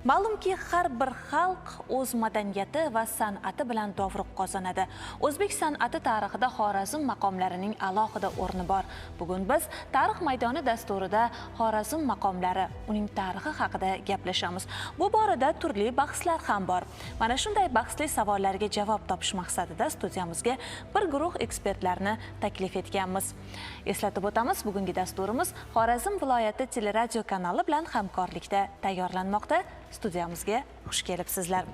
Ma'lumki, har bir xalq o'z madaniyati va san'ati bilan dovruq qozonadi. O'zbek san'ati tarixida Xorazm maqomlarining alohida o'rni bor. Bugun biz Tarix maydoni dasturida Xorazm maqomlari, uning tarixi haqida gaplashamiz. Bu borada turli bahslar ham bor. Mana shunday bahsli savollarga javob topish maqsadida studiyamizga bir guruh ekspertlarni taklif etganmiz. Eslatib o'tamiz, bugungi dasturimiz Xorazm viloyati teleradio kanali bilan hamkorlikda tayyorlanmoqda. Studiyamizga xush kelibsizlar.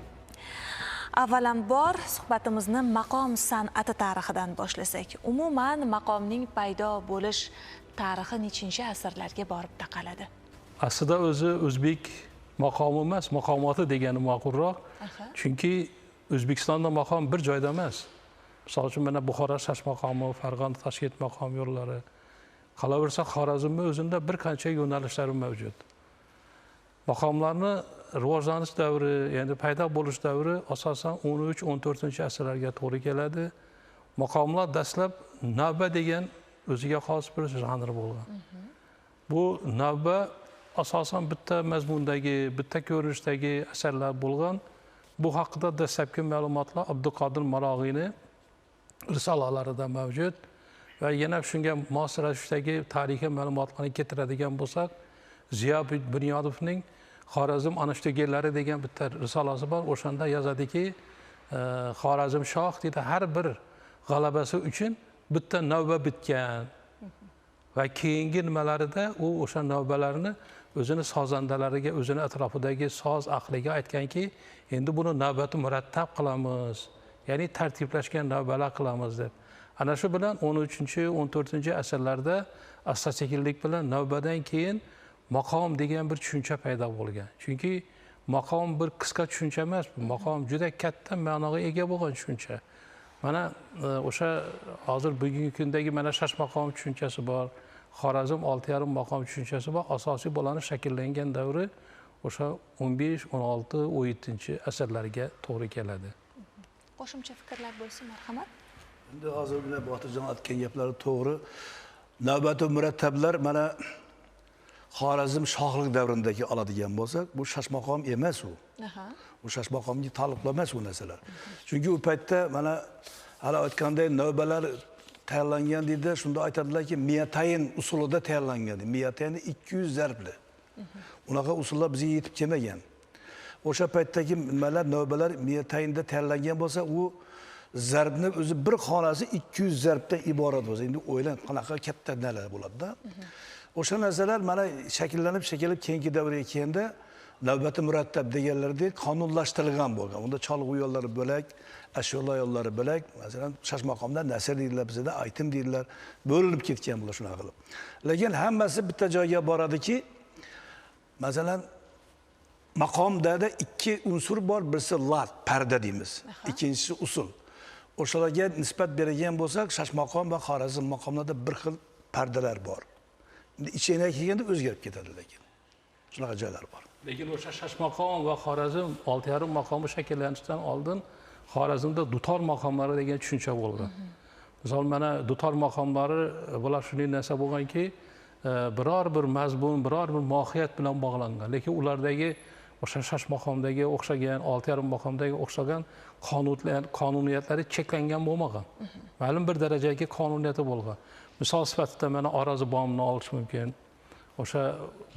Avvalambor suhbatimizni maqom san'ati tarixidan boshlasak. Umuman maqomning paydo bo'lish tarixi nechinchi asrlarga borib taqaladi? Aslida o'zi o'zbek maqomi emas, maqomoti degani ma'qulroq. Chunki O'zbekistonda maqom bir joyda emas. Misol uchun mana Buxoro Shash maqomi, Farg'ona Toshkent maqom yo'llari. Qolaversa Xorazmning o'zida bir qancha yo'nalishlari mavjud. Maqomlarni rivojlanish davri, ya'ni paydo bo'lish davri asosan 13-14 asrlarga to'g'ri keladi. Maqomlar dastlab navba degan o'ziga xos bir janr bo'lgan. Bu navba asosan bitta mazmundagi, bitta ko'rinishdagi asarlar bo'lgan. Bu haqida dastlabki ma'lumotlar Abduqodir Marog'iyning risolalarida mavjud va yana shunga mos ravishdagi tarixiy ma'lumotlarni keltiradigan bo'lsak, Ziyo Bunyodovning Xorazm Anashtogelari degan bitta risolasi bor. O'shanda yozadiki, Xorazm shoh deydi, har bir g'alabasi uchun bitta navba bitgan va keyingi nimalarida u o'sha navbalarni o'zini sozandalariga, o'zini atrofidagi soz ahliga aytganki, endi buni navbati murattab qilamiz, ya'ni tartiblashgan navbalar qilamiz deb. Ana shu bilan 13-14 asrlarda asta-sekinlik bilan navbadan keyin maqom degan bir tushuncha paydo bo'lgan. Chunki maqom bir qisqa tushuncha emas, maqom juda katta ma'noga ega bo'lgan tushuncha. Mana o'sha hozir bugungi kundagi mana Shash maqom tushunchasi bor, Xorazm 6,5 maqom tushunchasi bor. Asosiy bo'lani shakllangan davri o'sha 15, 16, 17 asrlarga to'g'ri keladi. Qo'shimcha fikrlar bo'lsa, marhamat. Endi hozir bilan Botirjon aytgan gaplari to'g'ri. Navbati murattablar mana Xorazm shohlik davridagi oladigan bo'lsak, bu Shash maqom emas u. Bu Shash maqomga taalluqli emas u narsalar. Chunki u paytda mana hali aytgandek navbalar tayyorlangan deydi, shunda aytadilarki, miyatayn usulida tayyorlangan. Miyatayn 200 zarbli. Unaqa usullar bizga yetib kelmagan. O'sha paytdagi nimalar navbalar miyataynda tayyorlangan bo'lsa, u zarbni o'zi bir xonasi 200 zarbdan iborat bo'lsa, endi o'ylang qanaqa katta nalar bo'ladi-da. O'sha narsalar mana shakllanib keyingi davrga kelganda navbati murattab deganlardek qonunlashtirilgan bo'lgan. Unda cholg'u yo'llari bo'lak, ashyolar yo'llari bo'lak. Masalan, Shash maqomda nasr deydilar, bizda aytim deydilar, bo'linib ketgan bular shunaqa qilib. Lekin hammasi bitta joyga boradiki, masalan, maqomda ikki unsur bor, birisi lat, parda deymiz. Ikkinchisi usul. O'shalarga nisbat bergan bo'lsak, Shash maqom va Xorazm maqomlarida bir xil pardalar bor. İçine kelganda o'zgarib ketadi lekin. Shunaqa joylar bor. Lekin o'sha Shash maqom va Xorazm 6,5 maqomi shakllanishdan oldin Xorazmda dutor maqomlari degan tushuncha bo'lgan. Misol mana dutor maqomlari bular shunday narsa bo'lganki, biror bir mazmun, biror bir mohiyat bilan bog'langan. Lekin ulardagi o'sha Shash maqomdagi o'xshagan, 6,5 maqomdagi o'xshagan qonuniyatlari cheklangan bo'lmagan. Ma'lum bir darajadagi qonuniyati bo'lgan. Misol sifatida mana Orazi bomni olish mumkin. O'sha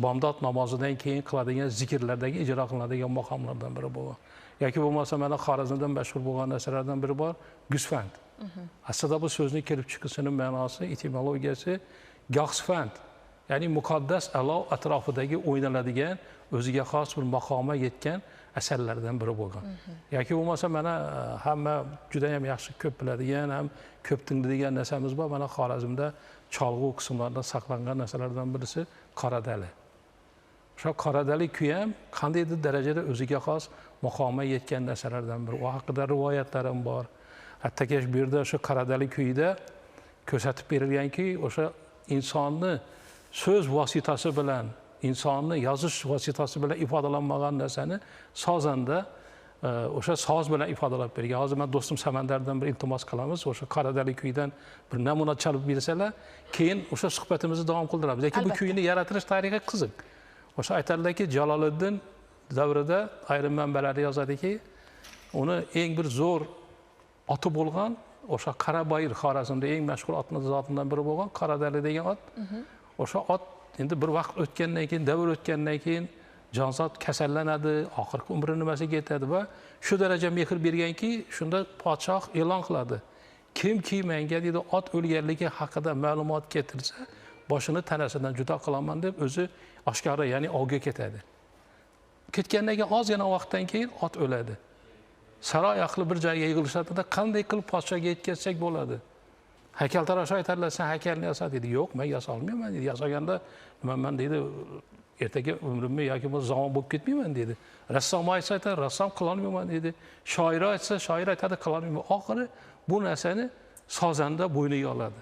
bomdod namozidan keyin qiladigan zikrlardagi ijro qilinadigan maqomlardan biri bo'lgan. Yoki bo'lmasa mana Xorazmdan mashhur bo'lgan narsalardan biri bor, gusfand. Aslida bu so'zning kelib chiqishining ma'nosi, etimologiyasi gohsfand, ya'ni muqaddas alov atrofidagi o'ynaladigan, o'ziga xos bir maqomga yetgan asarlardan biri bo'lgan. Yoki bo'lmasa mana hamma juda ham yaxshi ko'p biladigan, ham ko'p tinglaydigan narsamiz bor. Mana Xorazmda cholg'u qismlarida saqlangan narsalardan birisi qoradali. O'sha qoradali kuy ham qandaydir darajada o'ziga xos maqomga yetgan narsalardan biri. U haqida rivoyatlarim bor. Hattoki bu yerda o'sha qoradali kuyida ko'rsatib berilganki, o'sha insonni so'z vositasi bilan, insonni yozish vositasi bilan ifodalanmagan narsani sozanda o'sha soz bilan ifodalab bergan. Hozir men do'stim Samandardan bir iltimos qilamiz. O'sha qoradali kuydan bir namuna chalib bersalar, keyin o'sha suhbatimizni davom qildiramiz. Lekin bu kuyni yaratilish tarixi qiziq. O'sha aytadilarki, Jaloliddin davrida ayrim manbalarda yozadiki, uni eng bir zo'r oti bo'lgan o'sha Qarabayir Xorazmda eng mashhur otlar zotidan biri bo'lgan Qaradali degan ot. O'sha ot endi bir vaqt o'tgandan keyin, davr o'tgandan keyin jonzot kasallanadi, oxirgi umri nimasiga yetadi va shu daraja mehr berganki, shunda podshoh e'lon qiladi. Kimki menga deydi ot o'lganligi haqida ma'lumot keltirsa, boshini tanasidan judo qilaman deb o'zi oshkora, ya'ni ovga ketadi. Ketgandan keyin ozgina vaqtdan keyin ot o'ladi. Saroy ahli bir joyga yig'ilishadida qanday qilib podshohga yetkazsak bo'ladi? Haykaltarosh aytadilar, sen haykalni yasa dedi. Yo'q, men yasa olmayman dedi. Yasaganda men dedi ertaga umrimni yoki bu zamon bo'lib ketmayman dedi. Rassom aytsa aytadi, rassom qila olmayman dedi. Shoir aytsa, shoir aytadi, qila olmayman. Oxiri bu narsani sozanda bo'yniga oladi.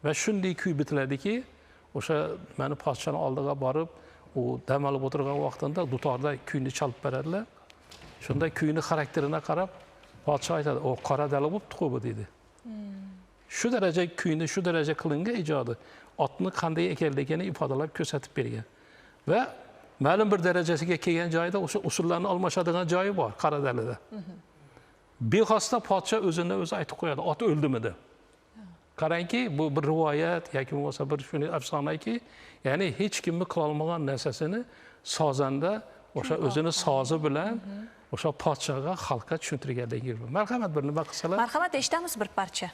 Va shunday kuy bitiladiki, o'sha meni podshohning oldiga borib, u dam olib o'tirgan vaqtida dutorda kuyni chalib beradilar. Shunda kuyni xarakterini qarab, podshoh aytadi, "O qora dala bo'pti-ku bu" dedi. Shu daraja kuyni shu daraja qilingan ijodi otni qanday ekanligini ifodalab ko'rsatib bergan. Va ma'lum bir darajasiga kelgan joyda o'sha usullarni almashadigan joyi bor Qaradalida. Bexosda podshoh o'zini o'zi aytib qo'yadi, ot o'ldimi deb. Qarangki, bu bir rivoyat yoki bo'lmasa bir shunday afsonaki, ya'ni hech kimni qila olmagan narsasini sozanda o'sha o'zini sozi bilan o'sha podshohga xalqqa tushuntirganligi. Marhamat, bir nima qilsalar. Marhamat, eshitamiz bir parcha.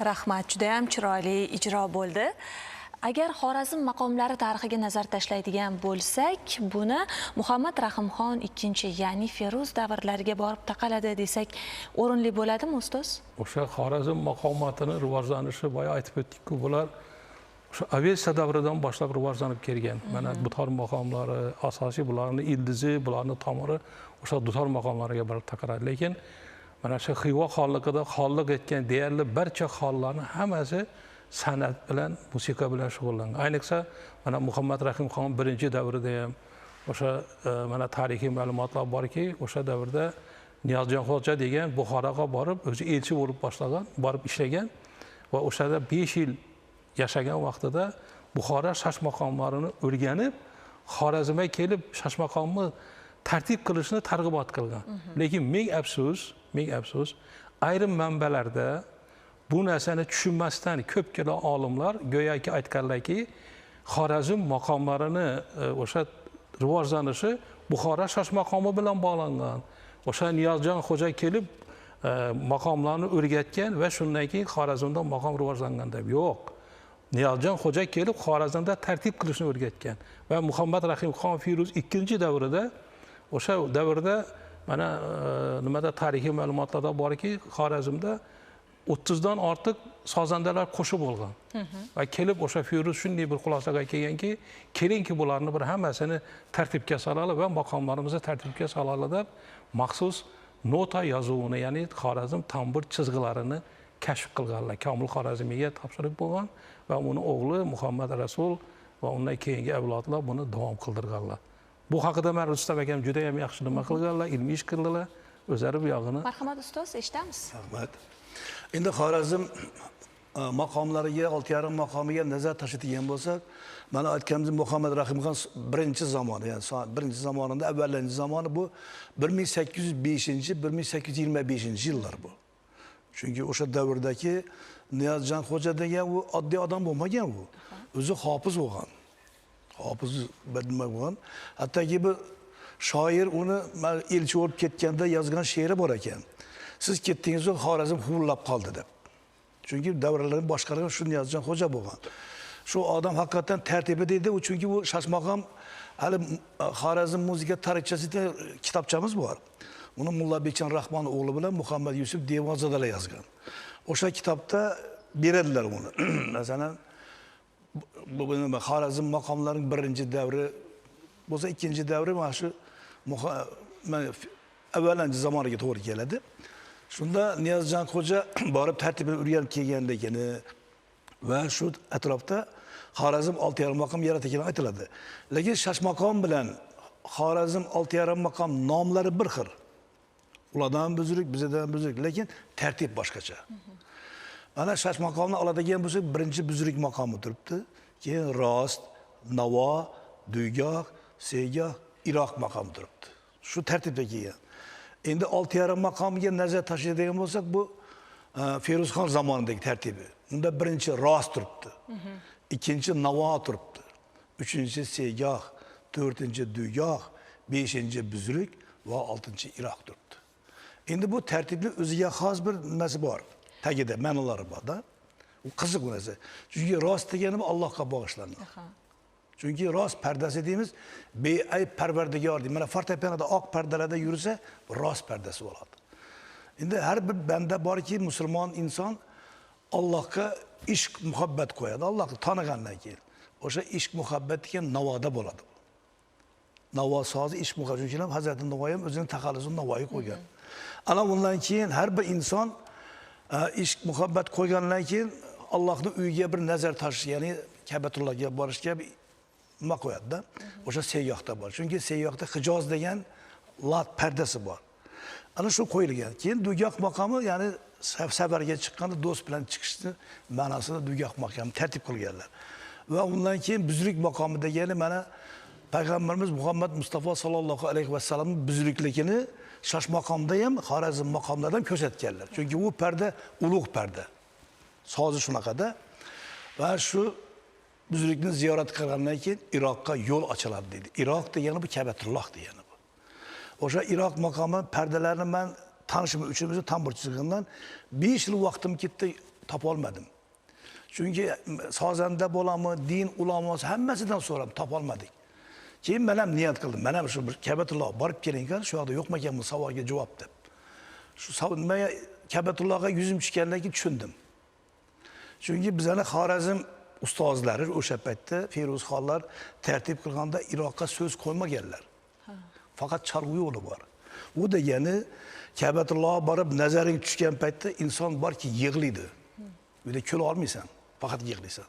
Rahmat, juda ham chiroyli ijro bo'ldi. Agar Xorazm maqomlari tarixiga nazar tashlaydigan bo'lsak, buni Muhammad Rahimxon II, ya'ni Feruz davrlariga borib taqaladi desak, o'rinli bo'ladimi, ustoz? O'sha Xorazm maqomatini rivojlanishi boya aytib o'tdik-ku, bular o'sha Avesta davridan boshlab rivojlanib kelgan. Mana dutor maqomlari asosiy, bularning ildizi, bularning tomiri o'sha dutor maqomlariga borib taqaladi. Lekin mana shu Xiva xonligida xonlik etgan deyarli barcha xonlarning hammasi san'at bilan, musiqa bilan shug'ullangan. Ayniqsa mana Muhammad Rahimxon birinchi davrida ham o'sha mana tarixiy ma'lumotlar borki, o'sha davrda Niyozjon Xo'ja degan Buxoroga borib, o'zi elchi bo'lib borib ishlagan va o'shada 5 yil yashagan vaqtida Buxoro shash maqomlarini o'rganib, Xorazmga kelib shash maqomni tartib qilishni targ'ibot qilgan. Lekin ming afsus, ayrim manbalarda bu narsani tushunmasdan ko'pgina olimlar go'yoki aytganlarki, Xorazm maqomlarini o'sha rivojlanishi Buxoro shash maqomi bilan bog'langan. O'sha Niyozjon Xo'ja kelib maqomlarni o'rgatgan va shundan keyin Xorazmda maqom rivojlangan deb. Yo'q. Niyozjon Xo'ja kelib Xorazmda tartib qilishni o'rgatgan va Muhammad Rahimxon Firuz ikkinchi davrida o'sha davrda mana nimada tarixiy ma'lumotlarda borki, Xorazmda 30 dan ortiq sozandalar qo'shib bo'lgan. Va kelib o'sha Firuz shunday bir xulosaga kelganki, kelinki bularni bir hammasini tartibga solaylik va maqomlarimizni tartibga solaylik deb maxsus nota yozuvini, ya'ni Xorazm tambur chizgilarini kashf qilganlar. Komil Xorazmiyga topshirib bo'lgan va uni o'g'li Muhammad Rasul va undan keyingi avlodlar buni davom qildirganlar. Bu haqida men Rustam akam juda ham yaxshi nima qilganlar, ilmiy ish qildilar. O'zlari bu yog'ini. Marhamat ustoz, eshitamiz. Rahmat. Endi Xorazm maqomlariga, 6,5 maqomiga nazar tashlaydigan bo'lsak, mana aytganimiz Muhammad Rahimxon birinchi zamoni, ya'ni birinchi zamonida, avvalgi zamoni bu 1805-1825 yillar bu. Chunki o'sha davrdagi Niyozjon Xo'ja degan u oddiy odam bo'lmagan u. O'zi hofiz bo'lgan. Hofiz nima bo'lgan. Hattoki bu shoir uni elchi bo'lib ketganda yozgan she'ri bor ekan. Siz ketdingiz-ku Xorazm huvillab qoldi deb. Chunki davrlarni boshqargan shu Niyozjon Xo'ja bo'lgan. Shu odam haqiqatan tartibi deydi, chunki bu Shashmaqom hali Xorazm muzika tarixchasida kitobchamiz bor. Uni Mulla Bekjon Rahmon o'g'li bilan Muhammad Yusuf Devonzodalar yozgan. O'sha kitobda beradilar uni. Masalan, bu Xorazm maqomlarining birinchi davri bo'lsa, ikkinchi davri mana shu avvalgi zamoniga to'g'ri keladi. Shunda Niyozjon Xo'ja borib tartibini o'rganib kelganligini va shu atrofda Xorazm 6,5 maqom yaratgani aytiladi. Lekin Shashmaqom bilan Xorazm 6,5 maqom nomlari bir xil. Ulardan buzruk, bizdan buzruk, lekin tartib boshqacha. Mana Shashmaqomni oladigan bo'lsak, birinchi buzruk maqomi turibdi. Keyin rost, navo, duygoh, seygoh, iroq maqomi turibdi. Shu tartibda kelgan. Endi 6,5 maqomiga nazar tashlaydigan bo'lsak, bu Feruzxon zamonidagi tartibi. Unda birinchi rost turibdi. Ikkinchi navo turibdi. Uchinchi seygoh, to'rtinchi duygoh, beshinchi buzruk va 6-chi iroq turibdi. Endi bu tartibning o'ziga xos bir nimasi bor. Tagida ma'nolari bor-da. U qiziq narsa. Chunki rost degani Allohga bag'ishlangan. Chunki rost pardasi deymiz, beayb Parvardigor deymiz. Mana fortepianoda oq pardalarda yursa, rost pardasi bo'ladi. Endi har bir banda borki, musulmon inson Allohga ishq, muhabbat qo'yadi. Allohni tanigandan keyin o'sha ishq, muhabbat degan navoda bo'ladi. Navo sozi ishq, muhabbat uchun ham Hazrat Navoiy ham o'zining taxallusini Navoiy qo'ygan. Ana undan keyin har bir inson ishq, muhabbat qo'ygandan keyin Allohning uyiga bir nazar tashish, ya'ni Ka'batullohga borishga nima qo'yadi-da. O'sha seyyohda bor. Chunki seyyohda Hijoz degan lat pardasi bor. Ana shu qo'yilgan. Keyin duygoh maqomi, ya'ni safarga chiqqanda do'st bilan chiqishni ma'nosida duygoh maqomi tartib qilganlar. Va undan keyin buzruk maqomi degani mana Payg'ambarimiz Muhammad Mustafa sallallohu alayhi vasallamning buzrukligini Shashmaqomda ham, Xorazm maqomlarida ham ko'rsatganlar. Chunki u parda ulug' parda. Sozi shunaqada. Va shu buzrukni ziyorat qilgandan keyin Iroqqa yo'l ochiladi dedi. Iroq degani bu Ka'batulloh degani bu. O'sha Iroq maqomi pardalarini men tanishim uchun tambur chizgandan 5 yil vaqtim ketdi, topa olmadim. Chunki sozanda bo'lami, din ulamosi hammasidan so'rab topa olmadik. Keyin men ham niyat qildim. Men ham shu bir Ka'batulloh borib kelingan, shu yoqda yo'qmagan bu savolga javob deb. Shu nima Ka'batullohga yuzim tushgandan keyin tushundim. Chunki bizning Xorazm ustozlari o'sha paytda Feruzxonlar tartib qilganda Iroqqa so'z qo'ymaganlar. Faqat chalg'u yo'li bor. U degani Ka'batulloh borib nazaring tushgan paytda inson borki yig'laydi. Uyda kula olmaysan, faqat yig'laysan.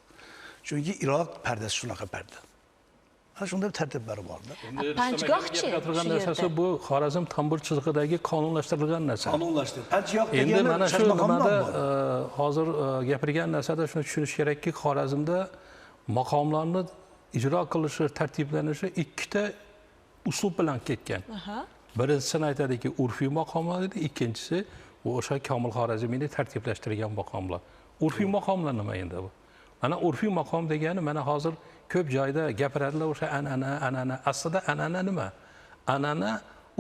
Chunki Iroq pardasi shunaqa parda. Ana shunday tartiblari bor-da. Panchgohchi gapirgan narsasi bu Xorazm tambur chizig'idagi qonunlashtirilgan narsa. Qonunlashtirilgan. Panchgoh degani Endi mana shu nimada hozir gapirgan narsada shuni tushunish kerakki, Xorazmda maqomlarni ijro qilishi, tartiblanishi ikkita usul bilan ketgan. Birinchisini aytadiki, urfiy maqomlar edi, ikkinchisi bu o'sha Komil Xorazmiyni tartiblashtirgan maqomlar. Urfiy maqomlar nima endi bu? Mana urfiy maqom degani mana hozir ko'p joyda gapiradilar o'sha an'ana. Aslida an'ana nima? An'ana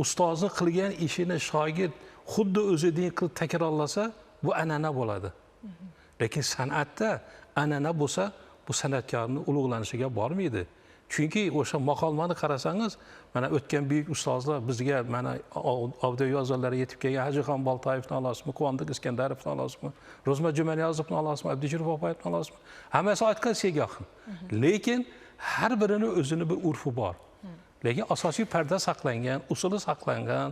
ustozni qilgan ishini shogird xuddi o'zidek qilib takrorlasa, bu an'ana bo'ladi. Lekin san'atda an'ana bo'lsa, bu san'atkorning ulug'lanishiga bormaydi. Chunki o'sha maqolmani qarasangiz, mana o'tgan buyuk ustozlar bizga mana audio yozuvlari yetib kelgan Hajixon Boltoyevni olasizmi, Quvondiq Iskandarovni olasizmi, Ro'zmat Jumaniyozovni olasizmi, Abdushukur Opayevni olasizmi? Hammasi aytgan segohim. Lekin har birini o'zini bir urfi bor. Lekin asosiy parda saqlangan, usuli saqlangan,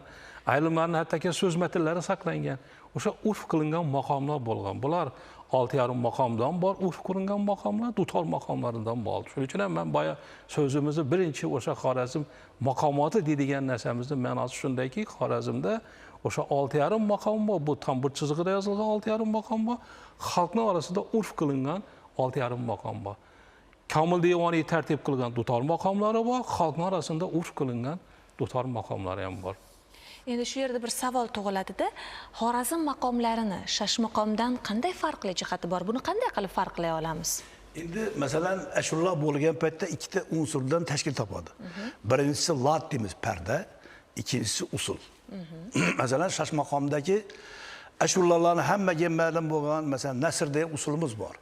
ayrimlarning hattoki so'z matnlari saqlangan. O'sha urf qilingan maqomlar bo'lgan. Bular 6,5 maqomdan bor, urf qilingan maqomlar dutor maqomlaridan bor. Shuning uchun ham men boya so'zimizni birinchi o'sha Xorazm maqomoti deydigan narsamizni ma'nosi shundayki, Xorazmda o'sha 6,5 maqom bor, bu tambur chizig'ida yozilgan 6,5 maqom bor, xalqning orasida urf qilingan 6,5 maqom bor. Komil devoniy tartib qilgan dutor maqomlari bor, xalqning orasida urf qilingan dutor maqomlari ham bor. Endi shu yerda bir savol tug'iladida, Xorazm maqomlarini Shashmaqomdan qanday farqli jihati bor? Buni qanday qilib farqlay olamiz? Endi masalan, ashurlar bo'lgan paytda ikkita unsurdan tashkil topadi. Birinchisi lat deymiz, parda, ikkinchisi usul. Masalan, Shashmaqomdagi ashurlarning hammaga ma'lum bo'lgan, masalan, nasr degan usulimiz bor.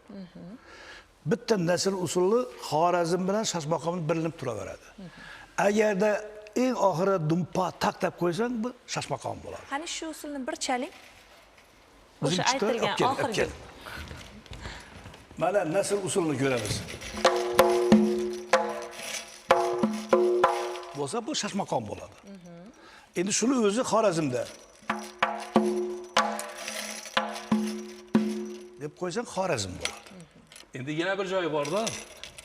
Bitta nasr usuli Xorazm bilan Shashmaqomni birlanib turaveradi. Agarda eng oxiri dumpa tak deb qo'ysang, bu Shashmaqom bo'ladi. Qani shu usulni bir chaling. O'sha aytilgan oxirgi. Mana nasr usulini ko'ramiz. Bo'lsa bu Shashmaqom bo'ladi. Endi shuni o'zi Xorazmda deb qo'ysang Xorazm bo'ladi. Endi yana bir joyi bor-da.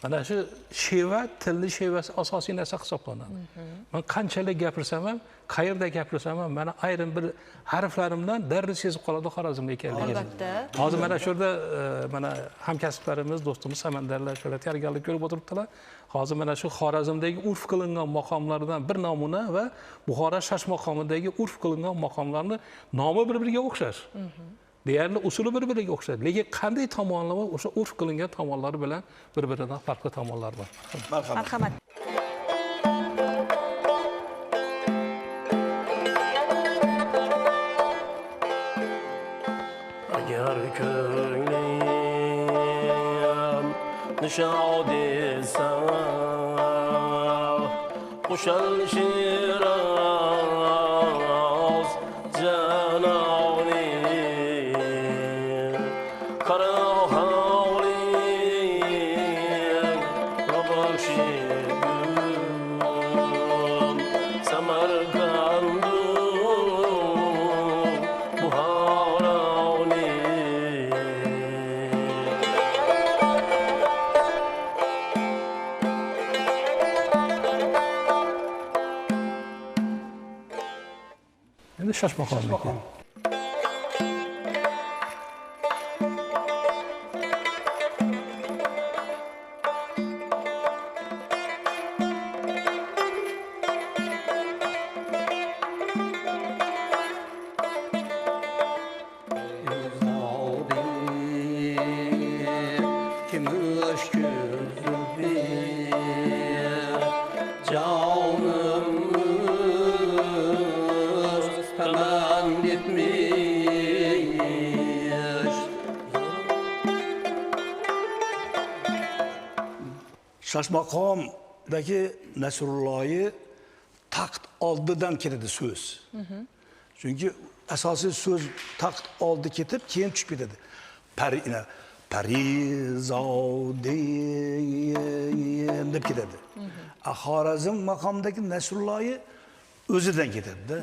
Mana shu sheva, tilni shevasi asosiy narsa hisoblanadi. Men qanchalik gapirsam ham, qayerda gapirsam ham, mana ayrim bir harflarimdan darrov sezib qoladi Xorazmda ekanligini. Albatta. Hozir mana shu yerda mana hamkasblarimiz, do'stimiz Samandarlar shula tayyorgarlik ko'rib o'tiribdilar. Hozir mana shu Xorazmdagi urf qilingan maqomlardan bir namuna va Buxoro Shashmaqomidagi urf qilingan maqomlarning nomi bir-biriga o'xshash. Deyarli usuli bir-biriga o'xshaydi. Lekin qanday tomonlama o'sha urf qilingan tomonlari bilan bir-biridan farqli tomonlar bor. Marhamat. Agar ko'nglim nishod etsa, qo'shal shiroz janoni qara havli robashigum Samarqandu Buxoroni. Endi Shashmaqomniki. Shashmaqomdagi Nasrullohi taxt oldidan ketadi so'z. Chunki asosiy so'z taxt oldi ketib, keyin tushib ketadi. Parizodin deb ketadi. Xorazm maqomidagi Nasrullohi o'zidan ketadi-da.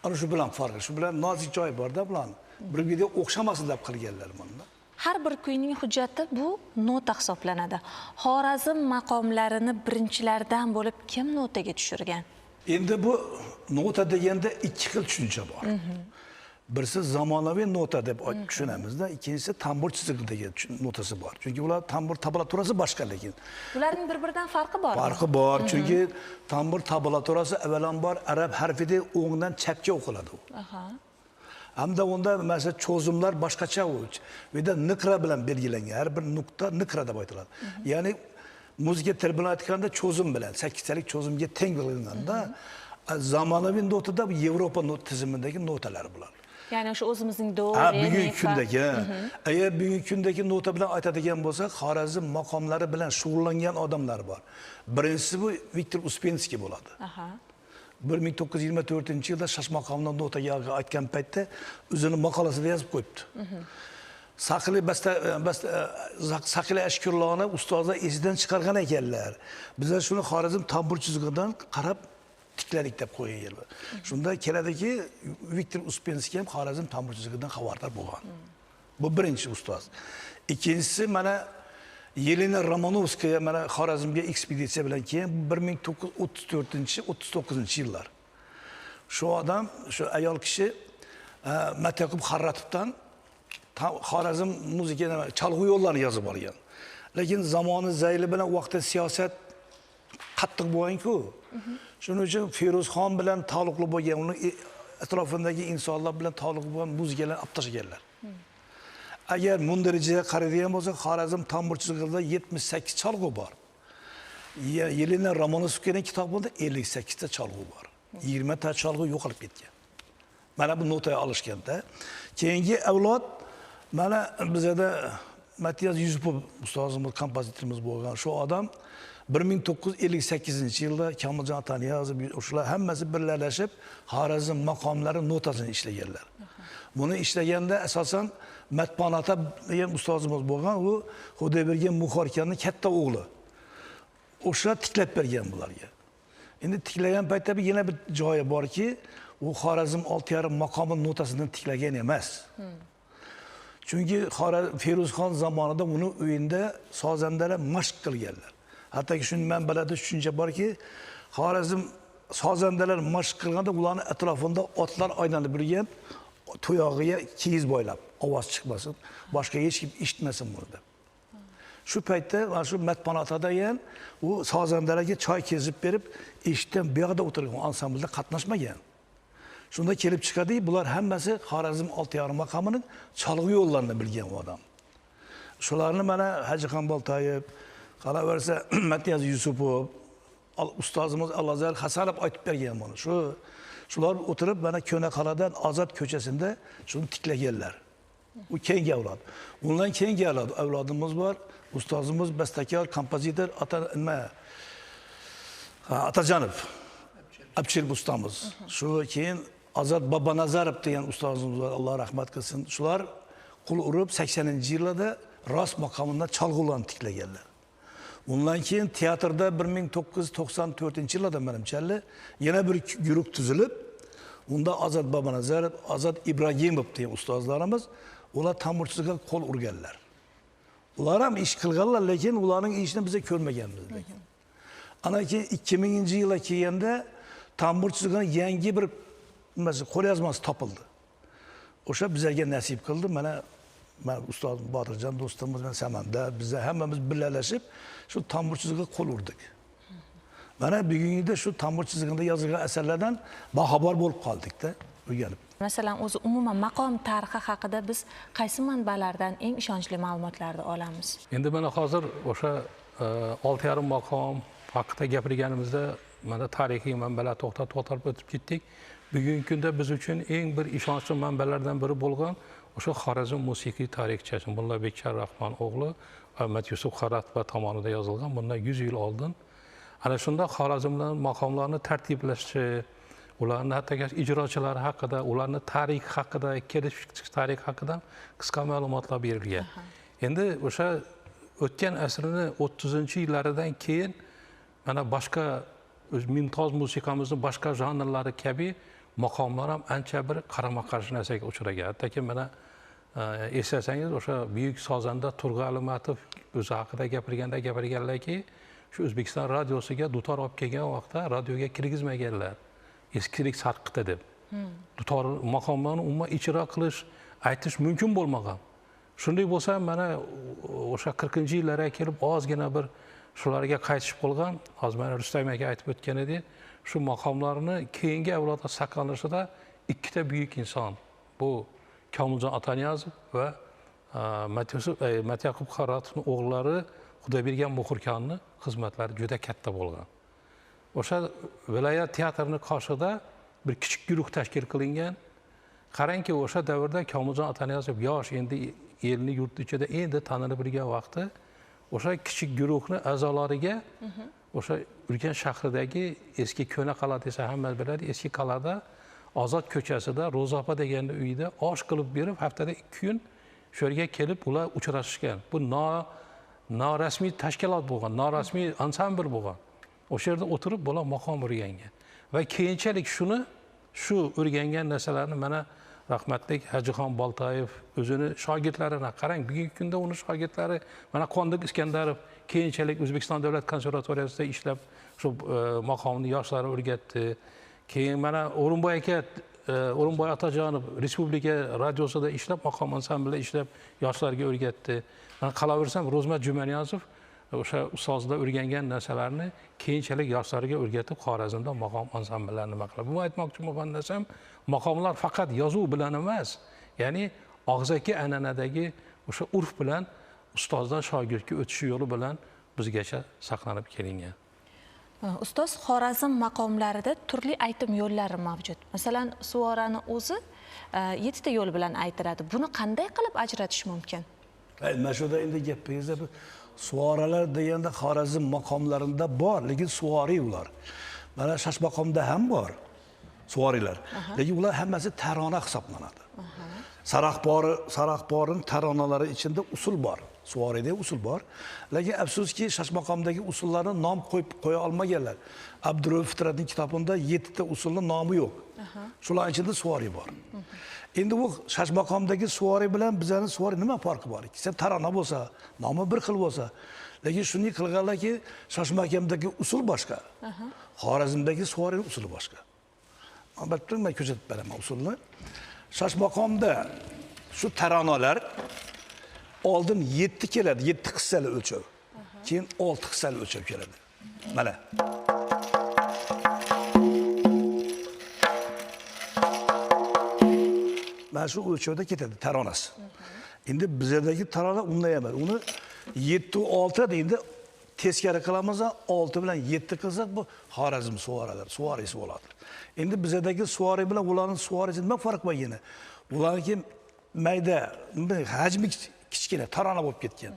Ana shu bilan farqi, shu bilan nozik joyi bor-da bularning. Bir-biriga o'xshamasin deb qilganlar bunda. Har bir kuyning hujjati bu nota hisoblanadi. Xorazm maqomlarini birinchilardan bo'lib kim notaga tushirgan? Endi bu nota deganda ikki xil tushuncha bor. Birisi zamonaviy nota deb tushunamizda, ikkinchisi tambur chizig'i degan notasi bor. Chunki ular tambur tablaturasi boshqa lekin. Bularning bir-biridan farqi bormi? Farqi bor, chunki tambur tablaturasi avvalambor arab harfida o'ngdan chapga o'qiladi. Hamda unda mesela cho'zimlar boshqacha u. Vida niqra bilan belgilangan. Har bir nuqta niqra deb aytiladi. Ya'ni muzika tili bilan aytganda cho'zim bilan, sakkiztalik cho'zimga teng bo'lganda zamonaviy notada Yevropa not tizimidagi notalar bular. Ya'ni o'sha o'zimizning do, Ha, re, bugungi mi, fa. kundagi. Agar bugungi kundagi nota bilan aytadigan bo'lsak, Xorazm maqomlari bilan shug'ullangan odamlar bor. Birinchisi bu Viktor Uspenskiy bo'ladi. Aha. 1924-yilda Shash maqomini notaga aytgan paytda o'zini maqolasida yozib qo'yibdi. Saqili Ashkurlarni ustozlar esidan chiqargan ekanlar. Bizlar shuni Xorazm tambur chizig'idan qarab tikladik deb qo'ygan yerlar. Shunda keladiki, Viktor Uspenskiy ham Xorazm tambur chizig'idan xabardor bo'lgan. Bu birinchi ustoz. Ikkinchisi mana Yelena Romanovskaya mana Xorazmga ekspeditsiya bilan keyin 1934-39-yillar. Shu odam, shu ayol kishi Matyaqub Xarratovdan Xorazm muzika chalg'u yo'llarini yozib olgan. Lekin zamoni zayli bilan vaqtda siyosat qattiq bo'lgan-ku. Shuning uchun Feruzxon bilan taalluqli bo'lgan, uning atrofidagi insonlar bilan taalluqli bo'lgan muzikalarni olib tashlaganlar. Agar mundirijiga qaraydigan bo'lsak, Xorazm tambur chizig'ida 78 chalg'u bor. Yelena Romanovskayaning kitobida 58 ta chalg'u bor. 20 ta chalg'u yo'qolib ketgan. Mana bu notaya olishganda, keyingi avlod mana bizda Matyas Yusupov ustozimiz, kompozitorimiz bo'lgan shu odam 1958-yilda Kamoljon Ataniyazov shular hammasi birlashib Xorazm maqomlari notasini ishlaganlar. Buni ishlaganda asosan Matpanata degan ustozimiz bo'lgan, u Xudoybergen Muxorkanning katta o'g'li. O'sha tiklab bergan bularga. Endi tiklagan paytda yana bir joyi borki, u Xorazm 6,5 maqomi notasidan tiklagan emas. Chunki Feruzxon zamonida uni uyinda sozandalar mashq qilganlar. Hattoki shuni men biladi tushuncha borki, Xorazm sozandalar mashq qilganda ularning atrofida otlar aylanib yurgan, tuyog'iga kiyiz bo'ylab, ovoz chiqmasin, boshqa hech kim eshitmasin buni deb. Shu paytda mana shu Matpanotada ham u sozandalarga choy kezib berib, eshitdan bu yoqda o'tirgan, ansamblda qatnashmagan. Shunda kelib chiqadi, bular hammasi Xorazm 6,5 maqomining chalg'u yo'llarini bilgan odam. Shularni mana Hajixon Boltayev, qolaversa Matyas Yusupov, ustozimiz Alazar Hasanov aytib bergan buni. Shular o'tirib mana Ko'naqaladan Ozod ko'chasida shuni tiklaganlar. U keyingi avlod. Undan keyingi avlodimiz bor. Ustozimiz bastakor, kompozitor Atajonov. Abchil ustamiz. Shu keyin Azad Bobanazarov degan ustozimiz bor, Alloh rahmat qilsin. Shular qul urib 80-yillarda rost maqomida chalg'ularni tiklaganlar. Undan keyin teatrda 1994-yilda menimcha yana bir guruh tuzilib, unda Azad Bobanazarov, Azad Ibrohimov degan ustozlarimiz ular tambur chizig'iga qo'l urganlar. Ular ham ish qilganlar, lekin ularning ishini biz ko'rmaganmiz lekin. Ana keyin 2000-yilga kelganda tambur chizig'ining yangi bir qo'lyozmasi topildi. O'sha bizlarga nasib qildi. Mana ustoz Botirjon do'stimiz bilan Samanda biz hammamiz birlashib shu tambur chizig'iga qo'l urdik. Mana bugungida shu tambur chizig'ida yozilgan asarlardan baxabar bo'lib qoldik-da, o'rganib. Masalan, o'zi umuman maqom tarixi haqida biz qaysi manbalardan eng ishonchli ma'lumotlarni olamiz? Endi mana hozir o'sha 6,5 maqom haqida gapirganimizda mana tarixiy manbalar to'xtalib o'tib ketdik. Bugungi kunda biz uchun eng bir ishonchli manbalardan biri bo'lgan o'sha Xorazm musiqiy tarixchasi Mullabek Sharrahmon o'g'li Ahmad Yusuf Xarratov tomonidan yozilgan bundan 100 yil oldin. Ana shunda Xorazmdan maqomlarni tartiblashishi, ularni hattoki ijrochilari haqida, ularni tarix haqida, kelish tarix haqida qisqa ma'lumotlar berilgan. Endi o'sha o'tgan asrning 30-yillaridan keyin mana boshqa mimtoz musiqamizni boshqa janrlari kabi maqomlar ham ancha bir qarama-qarshi narsaga uchragan. Hattoki mana eslasangiz o'sha buyuk sozanda Turg'un Alimatov o'zi haqida gapirganlarki, shu O'zbekiston radiosiga dutor olib kelgan vaqtda radioga kirgizmaganlar. Eskilik sarqitdi deb. Dutor maqomlarni umuman ijro qilish, aytish mumkin bo'lmagan. Shunday bo'lsa, mana o'sha 40-yillarga kelib ozgina bir shularga qaytishib qolgan, hozir mana Rustam aka aytib o'tgan edi, shu maqomlarni keyingi avlodda saqlanishida ikkita buyuk inson, bu Kamoljon Ataniyazov va Matyaqub Xarratovning o'g'illari Xudoybergen Muxorkanning xizmatlari juda katta bo'lgan. O'sha viloyat teatrining qoshida bir kichik guruh tashkil qilingan. qarangki, o'sha davrda Komiljon Ataniyozov yosh, endi elni yurt ichida endi tanilib bilgan vaqti o'sha kichik guruhni a'zolariga o'sha Urganch shahridagi eski Ko'na qala desa hamma biladi, eski qalada Ozod ko'chasida Ro'zopa deganning uyida osh qilib berib, haftada 2 kun shu yerga kelib ular uchrashishgan. Bu norasmiy tashkilot bo'lgan, norasmiy ansambl bo'lgan. O'sha yerda o'tirib bular maqom o'rgangan. Va keyinchalik shu o'rgangan narsalarni mana rahmatlik Hajixon Boltayev o'zini shogirdlarini qarang, bugungi kunda uni shogirdlari mana Qondiq Iskandarov keyinchalik O'zbekiston davlat konservatoriyasida ishlab shu maqomni yoshlarga o'rgatdi. Keyin mana O'rinboy aka, O'rinboy Otajonov Respublika radiosida ishlab, maqom ansamblida ishlab yoshlarga o'rgatdi. Men qolaversam Ro'zmat Jumaniyozov o'sha ustozda o'rgangan narsalarni keyinchalik yoshlarga o'rgatib, Xorazmda maqom ansambllarni nima qiladi. Bu aytmoqchi bo'lgan narsam, maqomlar faqat yozuv bilan emas, ya'ni og'zaki an'anadagi o'sha urf bilan ustozdan shogirdga o'tish yo'li bilan bizgacha saqlanib kelingan. Ustoz, Xorazm maqomlarida turli aytim yo'llari mavjud. Masalan, suvorani o'zi 7 ta yo'l bilan aytiladi. Buni qanday qilib ajratish mumkin? Mana shuda endi gapingizda suvoralar deganda Xorazm maqomlarida bor, lekin suvoriy ular. Mana Shashmaqomda ham bor suvorilar. Lekin ular hammasi tarona hisoblanadi. Saraqborining taronalari ichida usul bor. Suvoriyda usul bor. Lekin afsuski Shashmaqomdagi usullarni nom qo'ya olmaganlar. Abdurov Fitratning kitobida 7 ta usulning nomi yo'q. Shular ichida suvoriy bor. Endi bu Shashmaqomdagi suvoriy bilan bizning suvoriy nima farqi bor? Ikkisi tarona bo'lsa, nomi bir xil bo'lsa, lekin shuni qilganlarki, Shashmaqomdagi usul boshqa. Xorazmdagi suvoriy usuli boshqa. Albatta men ko'rsatib beraman usulni. Shashmaqomda shu taronalar oldin 7 keladi, 7 hissali o'lchov. Keyin 6 hissali o'lchov keladi. Mana. Mana shu o'lchovda ketadi taronasi. Endi bizdagi tarona unday emas. Uni 7 6 deydi, teskari qilamiz, 6 bilan 7 qilsak bu Xorazm suvorilar, suvorisi bo'ladi. Endi bizdagi suvori bilan ularning suvorisi nima farq bor yana? Ularniki mayda, hajmi kichkina tarona bo'lib ketgan.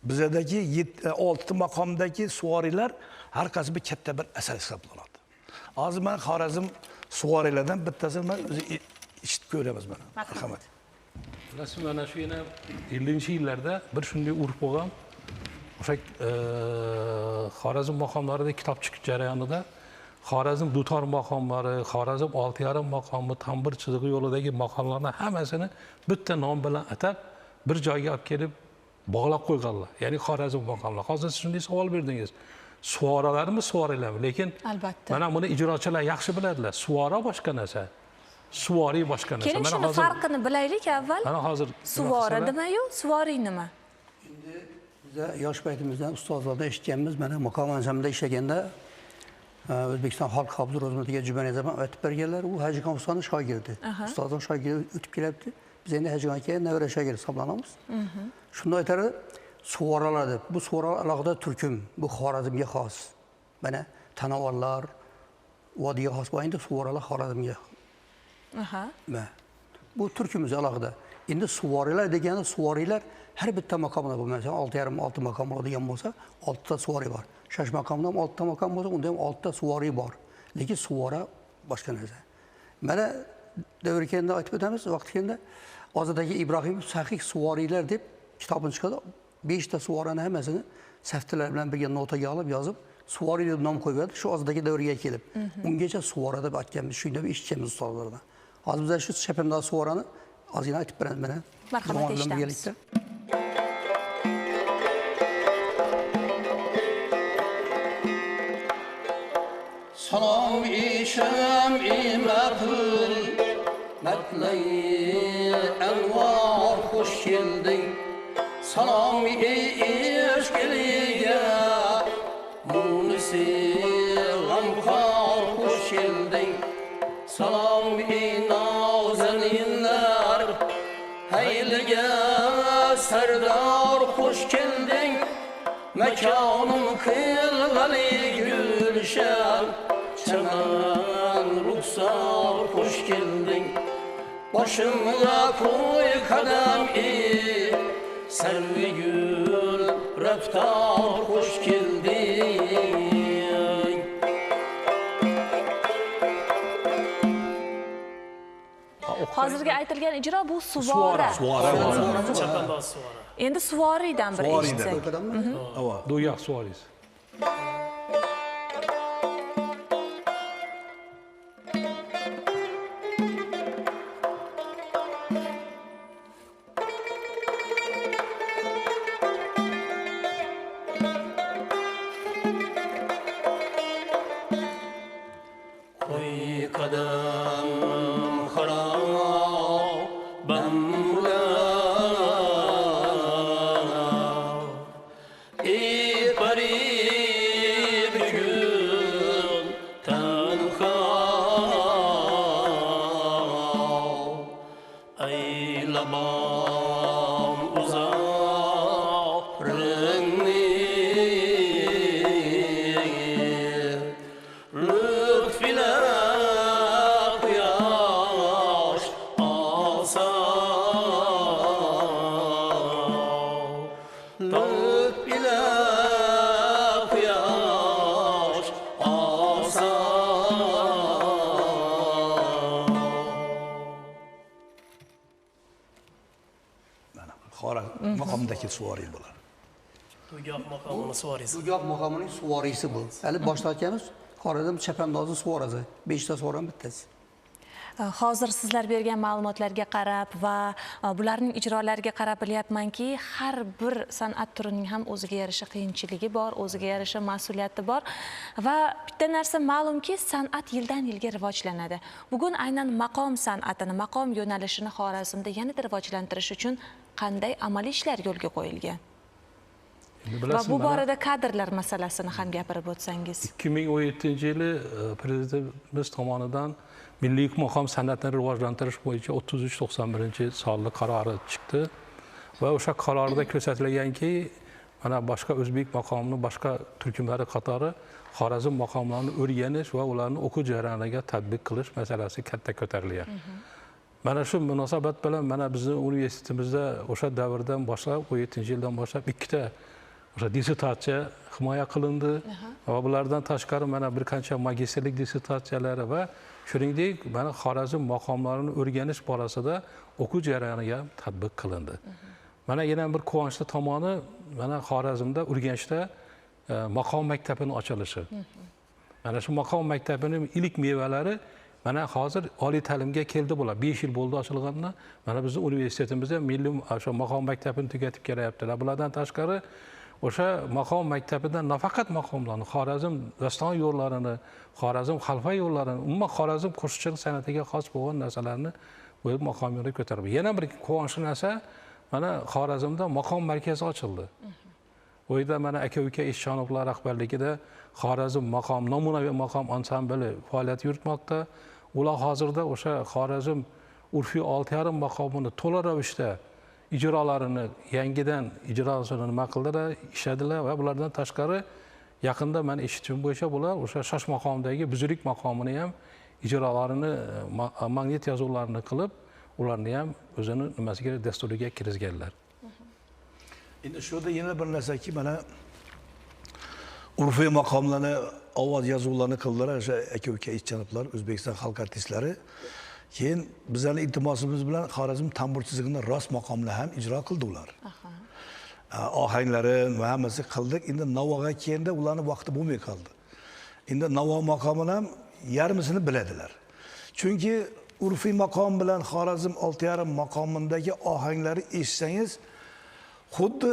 Bizdagi 6 ta maqomdagi suvorilar har qaysi bir katta bir asar hisoblanadi. Hozir men Xorazm suvorilardan bittasini men o'zi eshitib ko'ramiz mana. Marhamat. Rasman mana shu yana 50-yillarda bir shunday urf bo'lgan. O'sha Xorazm maqomlarida kitob chiqish jarayonida Xorazm dutor maqomlari, Xorazm 6,5 maqomi, Tambir chizig'i yo'lidagi maqomlarning hammasini bitta nom bilan atab bir joyga olib kelib bog'lab qo'yganlar. Ya'ni Xorazm maqomlar. Hozir siz shunday savol berdingiz. Suvoralarmi, suvorilarmi? Lekin albatta. Mana buni ijrochilar yaxshi biladilar. Suvora boshqa narsa. Suvoriy boshqa narsa. Keling, shuni farqini bilaylik avval. Mana hozir suvora nima-yu, suvoriy nima? Endi biz yosh paytimizdan ustozlardan eshitganmiz, mana maqom ansamblida ishlaganda O'zbekiston xalq hofzi Ro'zmatiga Jumaniyozov zaman aytib berganlar, u Hajixon Ustonning shogirdi. Ustozning shogirdi o'tib kelyapti. Biz endi Hajixon aka navara shogird hisoblanamiz. Shunda aytadi, suvoralar deb. Bu suvoralar alohida turkum, bu Xorazmga xos. Mana tanavallar, vodiyga xos bo'lganda suvoralar Xorazmga. Bu turkimiz alohida. Endi suvorilar degani suvoriylar har bitta maqomda bo'lmasa, 6,5-6 maqom bo'ladigan bo'lsa, 6 ta suvoriy bor. Shash maqomda ham 6 ta maqom bo'lsa, unda ham 6 ta suvoriy bor. Lekin suvora boshqa narsa. Mana davr kelganda aytib o'tamiz, vaqt kelganda Ozodagi Ibrohim sahih suvoriylar deb kitobini chiqadi. 5 ta suvorani hammasini saftilar bilan birga notaga olib yozib, suvoriy deb nom qo'yadi. Shu Ozodagi davrga kelib, ungacha suvora deb aytganmiz, shunda eshitganmiz ustozlardan. Hozir biz shu chapamdagi suvorani ozgina aytib beramiz mana. Marhamat, eshitamiz. Salom isham imatul matlay anvar hoş geldin. Salom ishkiliga munisi g'amxor hoş geldin. Salom nazaninlar hayliga sardor hoş geldin. Mekanım kılgali gülşen Çanan ruhsar hoş geldin. Başımda koy kadam Servigül reftar hoş geldin Hozirgi aytilgan ijro bu suvora. Chapandoz suvara Endi suvoriydan bir Suvoriydan. eshitsak. Ava. Do'yoq suvoringiz. Koy kadam harama bamla pari bir gün tanha aylamam uzak rengni lütfile kıyaş alsa lütfile kıyaş alsa Mana Xorazm maqomidagi suvoriy bular. To'ygoh maqomini suvarisiz. Dugoh maqomining suvoriysi bu. Hali boshda aytganmiz, Xorazm chapandozi suvorasi. 5 ta suvoram bittasi. Hozir sizlar bergan ma'lumotlarga qarab va bularning ijrolariga qarab bilyapmanki, har bir san'at turining ham o'ziga yarasha qiyinchiligi bor, o'ziga yarasha mas'uliyati bor va bitta narsa ma'lumki, san'at yildan yilga rivojlanadi. Bugun aynan maqom san'atini, maqom yo'nalishini Xorazmda yanada rivojlantirish uchun qanday amaliy ishlar yo'lga qo'yilgan? Endi Va bilasizmi, bu mana borada kadrlar masalasini ham gapirib o'tsangiz. 2017-yili prezidentimiz tomonidan milliy maqom san'atini rivojlantirish bo'yicha 3391-sonli qarori chiqdi va o'sha qarorda ko'rsatilganki, mana boshqa o'zbek maqomini, boshqa turkumlari qatori Xorazm maqomlarini o'rganish va ularni o'quv jarayoniga tatbiq qilish masalasi katta ko'tarilgan. Mana shu munosabat bilan mana bizning universitetimizda o'sha davrdan boshlab 17-yildan boshlab ikkita o'sha dissertatsiya himoya qilindi va bulardan tashqari mana bir qancha magistrlik dissertatsiyalari va shuningdek mana Xorazm maqomlarini o'rganish borasida o'quv jarayoniga tatbiq qilindi. Mana yana bir quvonchli tomoni mana Xorazmda Urganchda maqom maktabining ochilishi. Mana shu maqom maktabining ilk mevalari mana hozir oliy ta'limga keldi bular. 5 yil bo'ldi ochilganidan. Mana bizning universitetimizda milliy o'sha maqom maktabini tugatib kelyaptilar. Bulardan tashqari o'sha maqom maktabidan nafaqat maqomlarni, Xorazm daston yo'llarini, Xorazm xalfa yo'llarini, umuman Xorazm qo'shiqchilik san'atiga xos bo'lgan narsalarni bu maqom yo'lga ko'tarib. Yana bir quvonchli narsa, mana Xorazmda maqom markazi ochildi. Bu yerda mana aka-uka Eshchonovlar rahbarligida Xorazm maqom, namunaviy maqom ansambli faoliyat yuritmoqda. Ular hozirda o'sha Xorazm urfiy 6,5 maqomini to'liq ravishda ijrolarini yangidan ijrosini nima qildilar, ishladilar va bulardan tashqari yaqinda men eshitishim bo'yicha bular o'sha shosh maqomidagi buzurlik maqomini ham ijrolarini magnit yozuvlarini qilib, ularni ham o'zini nimasiga dasturiga kirgizganlar. Endi shu yerda yana bir narsaki, mana urfiy maqomlarni ovoz yozuvlarini qildilar o'sha aka-uka Eshchonovlar, O'zbekiston xalq artistlari. Keyin bizlarning iltimosimiz bilan Xorazm tambur chizig'ini rost maqomlar ham ijro qildi ular. Ohanglari va hammasi qildik. Endi Navoga kelganda ularning vaqti bo'lmay qoldi. Endi Navo maqomini ham yarmisini biladilar. Chunki urfiy maqom bilan Xorazm 6,5 maqomidagi ohanglari eshitsangiz, xuddi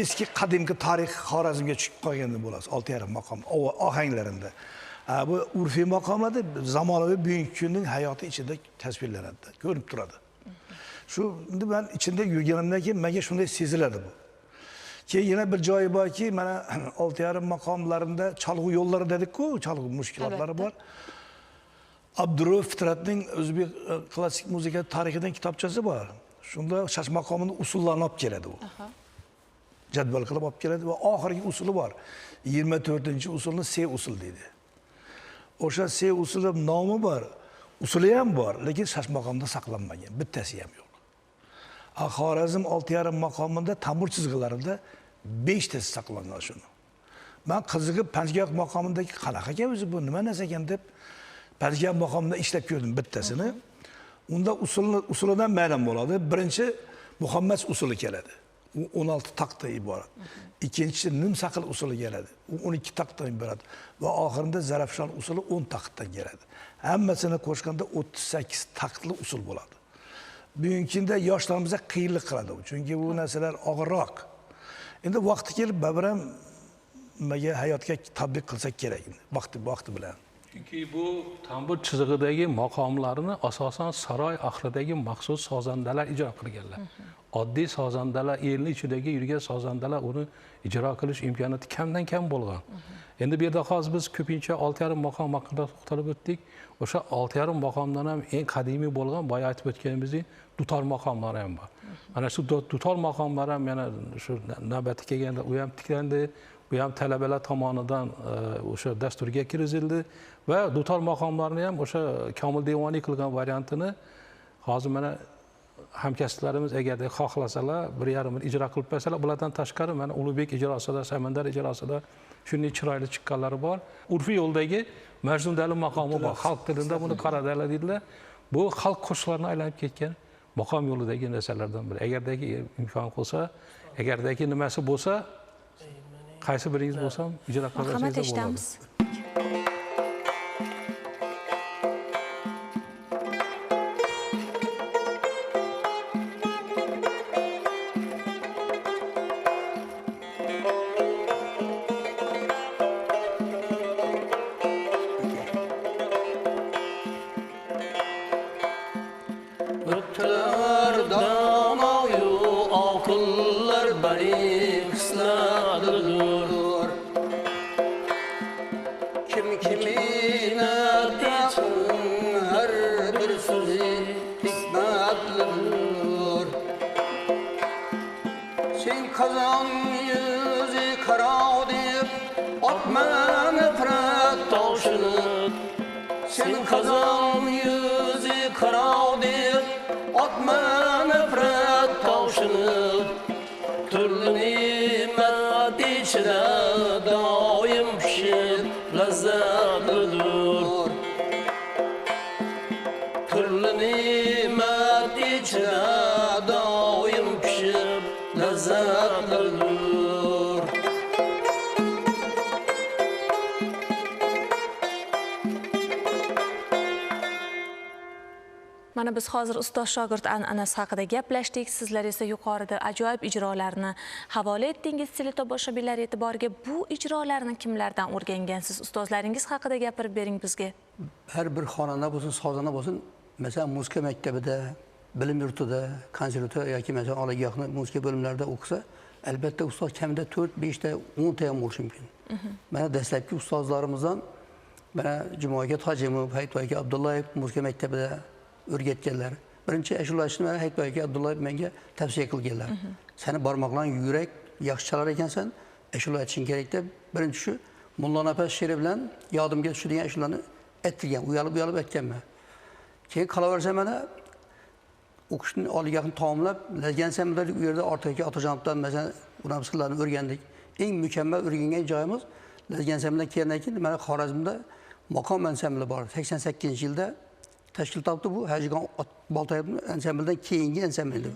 eski qadimgi tarix Xorazmga tushib qolganda bo'lasiz 6,5 maqom ohanglarida. Bu urfiy maqomlarda zamonaviy bugungi kunning hayoti ichida tasvirlanadi, ko'rinib turadi. Shu endi men ichida yurganimdan keyin menga shunday seziladi bu. Keyin yana bir joyi borki, mana 6,5 maqomlarida chalg'u yo'llari dedik-ku, chalg'u mushkulotlari bor. Abdurov Fitratning o'zbek klassik muzika tarixidan kitobchasi bor. Shunda shosh maqomining usullarini olib keladi u. Jadval qilib olib keladi va oxirgi usuli bor. 24-usulni C usul deydi. O'sha C usuli nomi bor. usuli ham bor, lekin Shashmaqomda saqlanmagan, bittasi ham yo'q. Xorazm 6,5 maqomida tambur chizgilarida 5 tasi saqlangan shuni. Men qiziqib Panjgoh maqomidagi qanaqa ekan o'zi bu nima narsa ekan deb Panjgoh maqomida ishlab ko'rdim bittasini. Unda usulidan ma'lum bo'ladi. Birinchi Muhammad usuli keladi. U 16 taqdan iborat. Ikkinchisi Nimsaqil usuli keladi. U 12 taqdan iborat. Va oxirida Zarafshon usuli 10 taqdan keladi. Hammasini qo'shganda 38 taqli usul bo'ladi. Bugungi kunda yoshlarimizga qiyinlik qiladi, chunki bu narsalar og'irroq. Endi vaqti kelib babram nimaga hayotga tatbiq qilsak kerak, vaqti bilan. Chunki bu tambur chizig'idagi maqomlarni asosan saroy ahlidagi maxsus sozandalar ijro qilganlar. Oddiy sozandalar, elning ichidagi yurgan sozandalar uni ijro qilish imkoniyati kamdan kam bo'lgan. Endi bu yerda hozir biz ko'pincha 6,5 maqom haqida to'xtalib o'tdik. O'sha 6,5 maqomdan ham eng qadimiy bo'lgan, boya aytib o'tganimizdek, dutor maqomlari ham bor. Mana shu dutor maqomlar ham yana shu navbati kelganda u ham tiklandi. Bu ham talabalar tomonidan o'sha dasturga kiritildi va dutor maqomlarini ham o'sha komil devoniy qilgan variantini hozir mana hamkasblarimiz agarda xohlasalar 1,5 yil ijro qilib bersalar, bulardan tashqari mana Ulug'bek ijrosida, Samandar ijrosida shunday chiroyli chiqqanlari bor. Urfiy yo'ldagi Majnundali maqomi bor. Xalq tilida buni qaradala deydilar. Bu xalq qo'shiqlarini aylanib ketgan maqom yo'lidagi narsalardan biri. Agardagi imkon bo'lsa, agardagi nimasi bo'lsa, qaysi biringiz bo'lsam ijro qilsangiz eshitamiz. Ötüler damayu akıllar bari kısladırdır. Kim kimine takın her bir sözü hikmetlidir. Sen kazan yüzü kara deyip atma nefret taşını. Sen kazan yüzü kara deyip atma nefret taşını. Türlü nimet içine daim pişip lezzetlidir. Türlü nimet içine daim pişip lezzetlidir. Mana biz hozir ustoz shogird an'anasi haqida gaplashdik. Sizlar esa yuqorida ajoyib ijrolarni havola etdingiz teletomoshabinlar e'tiboriga. Bu ijrolarni kimlardan o'rgangansiz? Ustozlaringiz haqida gapirib bering bizga. Har bir xonanda bo'lsin, sozanda bo'lsin, masalan, muzika maktabida, bilim yurtida, konservatoriya yoki masalan oliygohni muzika bo'limlarida o'qisa, albatta ustoz kamida 4-5 ta, 10 ta ham bo'lishi mumkin. Mana dastlabki ustozlarimizdan mana Jumoyga Tojimov, Hayitboy Abdullayev muzika maktabida o'rgatganlar. Birinchi ashulachini mana Hayitboy Abdullayev menga tavsiya qilganlar. Seni barmoqlaring yurak, yaxshi chalar ekansan, ashula aytishing kerak deb birinchi shu Mulla Nafas she'ri bilan yodimga tushadigan ashulani aytgan, uyalib aytganman. Keyin qolaversa mana o'qishni oliygohni tamomlab, Lazgan Samandalik u yerda ortaki Otajonovdan masalan ulamsizlarni o'rgandik. Eng mukammal o'rgangan joyimiz Lazgan Samanddan keyin mana Xorazmda maqom ansambli bor. 88-yilda tashkil topdi bu Hajijon Boltayevning ansamblidan keyingi ansambli.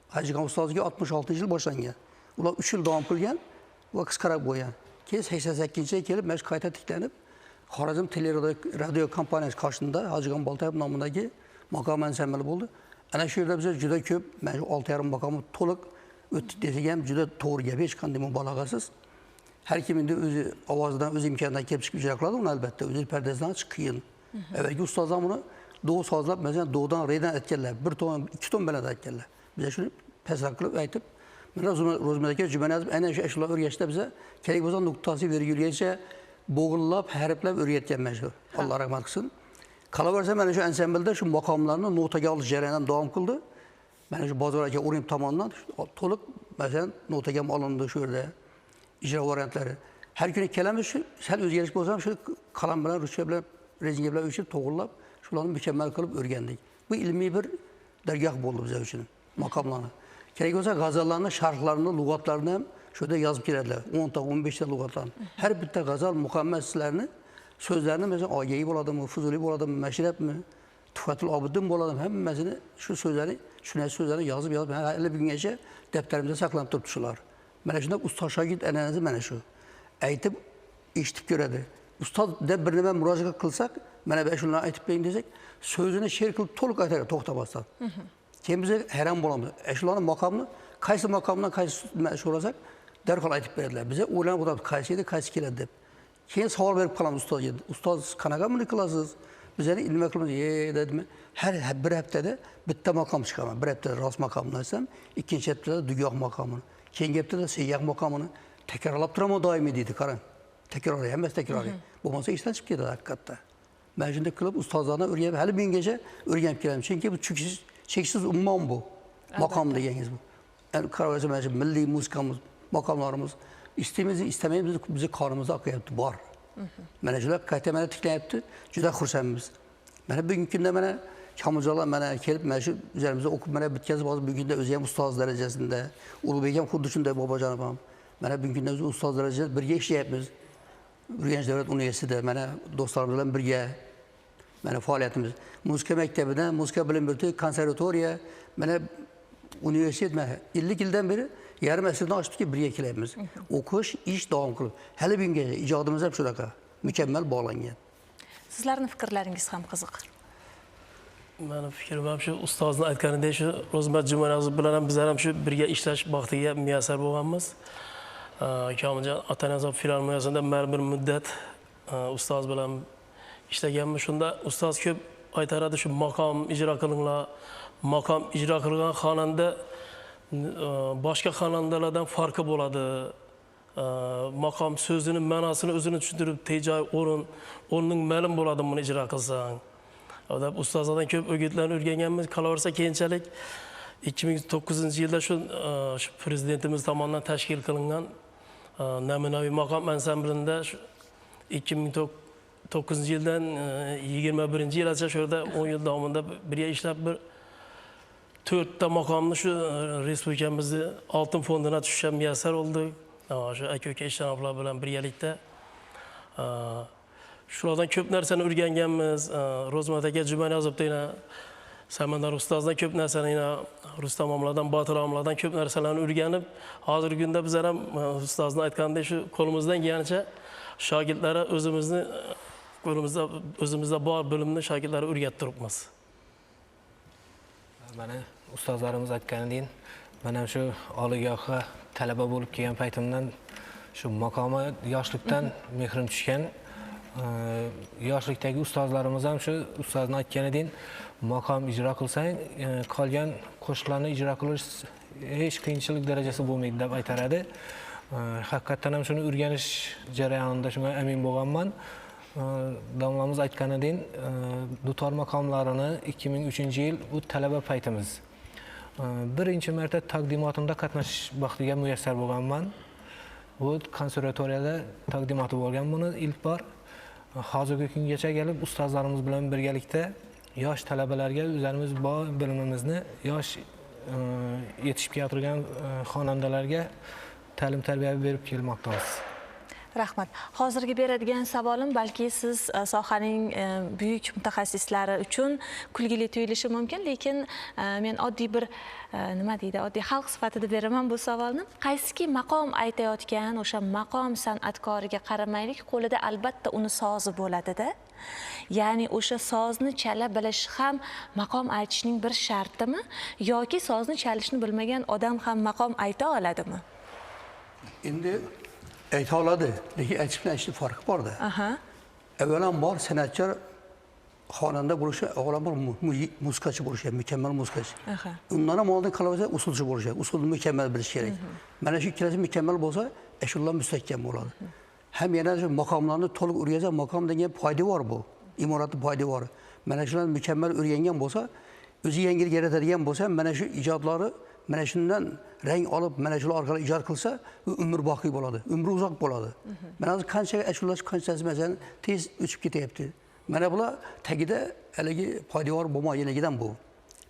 Hajijon ustoziga 66-yil boshlangan. Ular 3 yil davom qilgan va qisqaroq bo'lgan. Keyin 88-yilga kelib mana qayta tiklanib Xorazm teleradio kompaniyasi qarshisida Hajijon Boltayev nomidagi maqom ansambli bo'ldi. Ana shu yerda biz juda ko'p mana shu 6,5 maqomni to'liq o'tdik desak ham juda to'g'ri gap, hech qanday mubolag'asiz. Har kim endi o'zi ovozidan, o'z imkonidan kelib chiqib ijro qiladi, uni albatta o'zi pardasidan chiq qiyin. Avvalgi ustozlar buni do sozlab, masalan, do'dan redan aytganlar, 1 ton, 2 ton bilan aytganlar. Biz shuni pastroq qilib aytib, mana Ro'zmadaga jumani yozib, aynan shu ashula o'rgatishda biza kerak bo'lsa nuqtasi virgulgacha bo'g'inlab, harflab o'rgatganman shu. Alloh rahmat qilsin. Qolaversa mana shu ansamblda shu maqomlarni notaga olish jarayoni davom qildi. Mana shu Bozor aka O'rin tomonidan to'liq masalan notaga olindi shu yerda ijro variantlari. Har kuni kelamiz shu sal o'zgarish bo'lsa ham shu qalam bilan, ruchka bilan, rezinka bilan o'chirib, to'g'rilab, shu shularni mukammal qilib o'rgandik. Bu ilmiy bir dargoh bo'ldi bizlar uchun maqomlarni. Kerak bo'lsa g'azallarni, sharhlarini, lug'atlarini ham şurada yazıp geldiler. 10 ta 15 ta lügatlarını. Her bitta gazal mukammal sizlerini sözlerini mesela Ageyi boladı mı, Fuzuli boladı mı, Meşrep mi, Tufatul Abidin boladı mı, hemmesini şu sözleri, şuna sözleri yazıp hele bir gün gece defterimizde saklanıp tutuşular. Bana şunda usta şagird enenizi bana şu. Eğitip işitip göredi. Usta de birine ben müracaat kılsak, bana ben şunları eğitip beyin desek, sözünü şiir kılıp toluk aytarak toxtabazsan. Kendimize herem bulamız. Eşuların makamını, kaysi makamından kaysi meşhur olacak, derhal aytib berdiler. Bize o'ylanib o'tirdik, qaysiydi, qaysi keladi deb. Keyin savol berib qolamiz ustozga. Ustoz qanaqa buni qilasiz? Bizlar ilmiy qilamiz. Dedimi? Har bir haftada bitta maqom chiqaman. Bir haftada rost maqomini aytsam, ikkinchi haftada dugoh maqomini, keyingi haftada siyyoh maqomini takrorlab turaman doimiy deydi. Qarang. Takroriy, hammasi takroriy. Bo'lmasa ishdan chiqib ketadi haqiqatda. Men shunday qilib ustozlardan o'rganib, hali bugungacha o'rganib kelaman. Chunki bu cheksiz ummon bu. Maqom deganingiz bu. Yani Karavacı milli musikamız, makamlarımız istemizi istemeyimiz bizi karnımıza akıyaptı, var. Menajlar kaytemene tıklayaptı, juda xursandmiz. Mana bugünkü kunda mana Kamiljolar mana kelib mana shu üzerimizde okup mana bitkazib hozir bugungi kunda o'zi ham ustoz darajasida, Ulug'bek ham xuddi shunday bobojonim ham. Mana bugungi kunda o'zi ustoz darajasida birga ishlayapmiz. Urganch davlat universitetida mana do'stlarimiz bilan birga mana faoliyatimiz. Musiqa maktabidan, musiqa bilim yurti, konservatoriya, mana Üniversitet 50 yıldan beri yarım asırdan açtık ki birga kelayapmiz. O'qish, ish davom qilib. Hali bunga ijodimiz ham shunaqa mukammal bog'langan. Sizlarning fikrlaringiz ham qiziq. Meni fikrim ham shu ustozni aytganidek shu Ro'zmat Jumanazov bilan ham bizlar ham shu birga ishlash baxtiga muyassar bo'lganmiz. Kamiljon Atanazov filharmoniyasida men bir muddat ustoz bilan ishlaganmiz. Shunda ustoz ko'p aytaradi shu maqom ijro qilinglar. Maqom ijro qilgan xonanda boshqa xonandalardan farqi bo'ladi. Maqom so'zining ma'nosini o'zini tushuntirib, tejoy o'rning ma'lum bo'ladi buni ijro qilsang. Deb ustozlardan ko'p o'gitlarni o'rganganmiz. Qolaversa keyinchalik 2009-yilda shu prezidentimiz tomonidan tashkil qilingan namunaviy maqom ansamblida 2009-yildan 21-yilgacha shu yerda 10 yil davomida birga ishlab bir 4 ta maqomni shu respublikamizni oltin fondidan tushishga muyassar oldik. Shu aka-uka ishchilar bilan birgalikda shulardan ko'p narsani o'rganganmiz. Ro'zmat aka Jumanazovdan, Samandar ustozdan ko'p narsani, Rustam omlardan, Botir omlardan ko'p narsalarni o'rganib, hozirgi kunda bizlar ham ustozni aytgandek shu qo'limizdan kelganicha shogirdlarga o'zimizda bor bilimni shogirdlarga o'rgatib turibmiz. Mana ustozlarimiz aytganidan men ham shu oliygohga talaba bo'lib kelgan paytimdan shu maqomi yoshlikdan mehrim tushgan. Yoshlikdagi ustozlarimiz ham shu ustozni aytganidan maqom ijro qilsang, qolgan qo'shiqlarni ijro qilish hech qiyinchilik darajasi bo'lmaydi deb aytaradi. Haqiqatan ham shuni o'rganish jarayonida shunga amin bo'lganman. Domlamiz aytganidan dutor maqomlarini 2003-yil bu talaba paytimiz. Birinchi marta taqdimotimda qatnashish baxtiga muyassar bo'lganman. Bu konservatoriyada taqdimoti bo'lgan buni ilk bor. Hozirgi kungacha kelib ustozlarimiz bilan birgalikda yosh talabalarga o'zimiz bor bilimimizni yosh yetishib kelayotgan xonandalarga ta'lim tarbiya berib kelmoqdamiz. Rahmat. Hozirgi beradigan savolim balki siz sohaning buyuk mutaxassislari uchun kulgili tuyulishi mumkin, lekin men oddiy bir nima deydi, oddiy xalq sifatida beraman bu savolni. Qaysiki maqom aytayotgan o'sha maqom san'atkoriga qaramaylik, qo'lida albatta uni sozi bo'ladi-da. Ya'ni o'sha sozni chala bilish ham maqom aytishning bir shartimi yoki sozni chalishni bilmagan odam ham maqom ayta oladimi? Endi ayta oladi, lekin aytish bilan ishning farqi bor-da. Avvalambor san'atchi xonanda bo'lishi, avvalambor musiqachi bo'lishi, mukammal musiqachi. Undan ham oldin qalaversa usulchi bo'lishi, usulni mukammal bilish kerak. Mana shu ikkalasi mukammal bo'lsa, ashullar mustahkam bo'ladi. Ham yana shu maqomlarni to'liq o'rgansa, maqom degan foyda bor bu. Imoratning foyda bor. Mana shularni mukammal o'rgangan bo'lsa, o'zi yangilik yaratadigan bo'lsa, mana shu ijodlari mana shundan rang olib, mana shular orqali ijod qilsa, u umr boqiy bo'ladi, umri uzoq bo'ladi. Mana hozir qancha ashulalar qanchasi masalan tez o'chib ketyapti. Mana bular tagida haligi poydevor bo'lmaganligidan bu.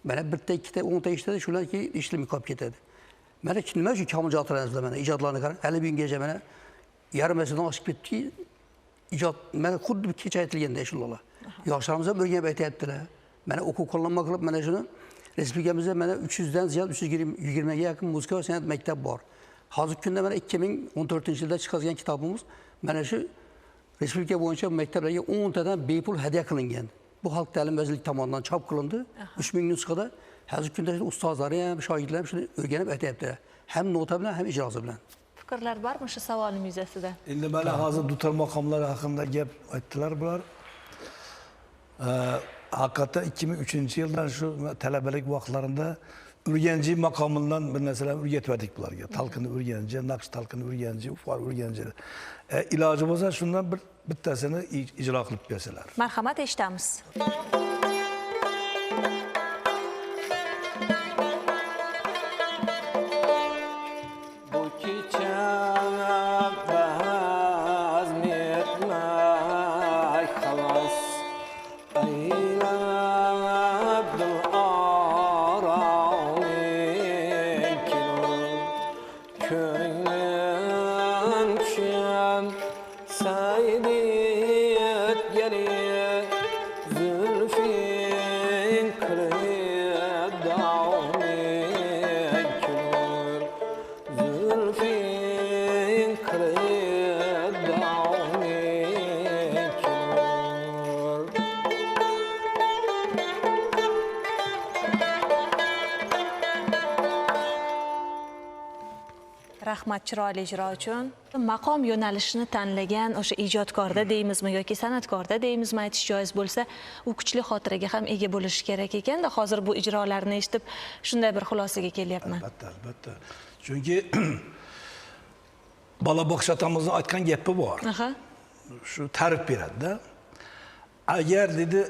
Mana bitta, ikkita, 10ta ishladi, shularki ishlamay qolib ketadi. Mana nima uchun Komiljon ota mana ijodlarni qarang. Hali bugungacha mana yarmasidan oshib ketdiki, ijod mana xuddi kecha aytilganda shular. Yoshlarimiz ham o'rganib aytayaptilar. Mana o'quv qo'llanma qilib mana shuni respublikamizda mana 300 dan ziyod 320 ga yaqin muzika va san'at maktab bor. Hozirgi kunda mana 2014-yilda chiqargan kitobimiz mana shu respublika bo'yicha maktablarga 10 tadan bepul hadya qilingan. Bu xalq ta'lim vazirligi tomonidan chop qilindi. 3000 nusxada. Hozirgi kunda ustozlari ham, shogirdlar ham shuni o'rganib aytayaptilar. Ham nota bilan, ham ijrosi bilan. Fikrlar bormi shu savolim yuzasidan? Endi mana hozir dutor maqomlari haqida gap aytdilar bular. Haqiqatdan 2003-yildan shu talabalik vaqtlarida Urganchi maqomidan bir narsalar o'rgatdik bularga. Talqinni o'rganchi, naqsh talqinni o'rganchi, ufar o'rganchi. Iloji bo'lsa shundan bittasini ijro qilib bersalar. Marhamat, eshitamiz. Rahmat chiroyli ijro uchun. Maqom yo'nalishini tanlagan o'sha ijodkorda deymizmi yoki san'atkorda deymizmi aytish joiz bo'lsa, u kuchli xotiraga ham ega bo'lishi kerak ekan-da. Hozir bu ijrolarni eshitib shunday bir xulosaga kelyapman. Albatta, albatta. Chunki Bolaboqsh otamizning aytgan gapi bor. Shu ta'rif beradi-da. Agar dedi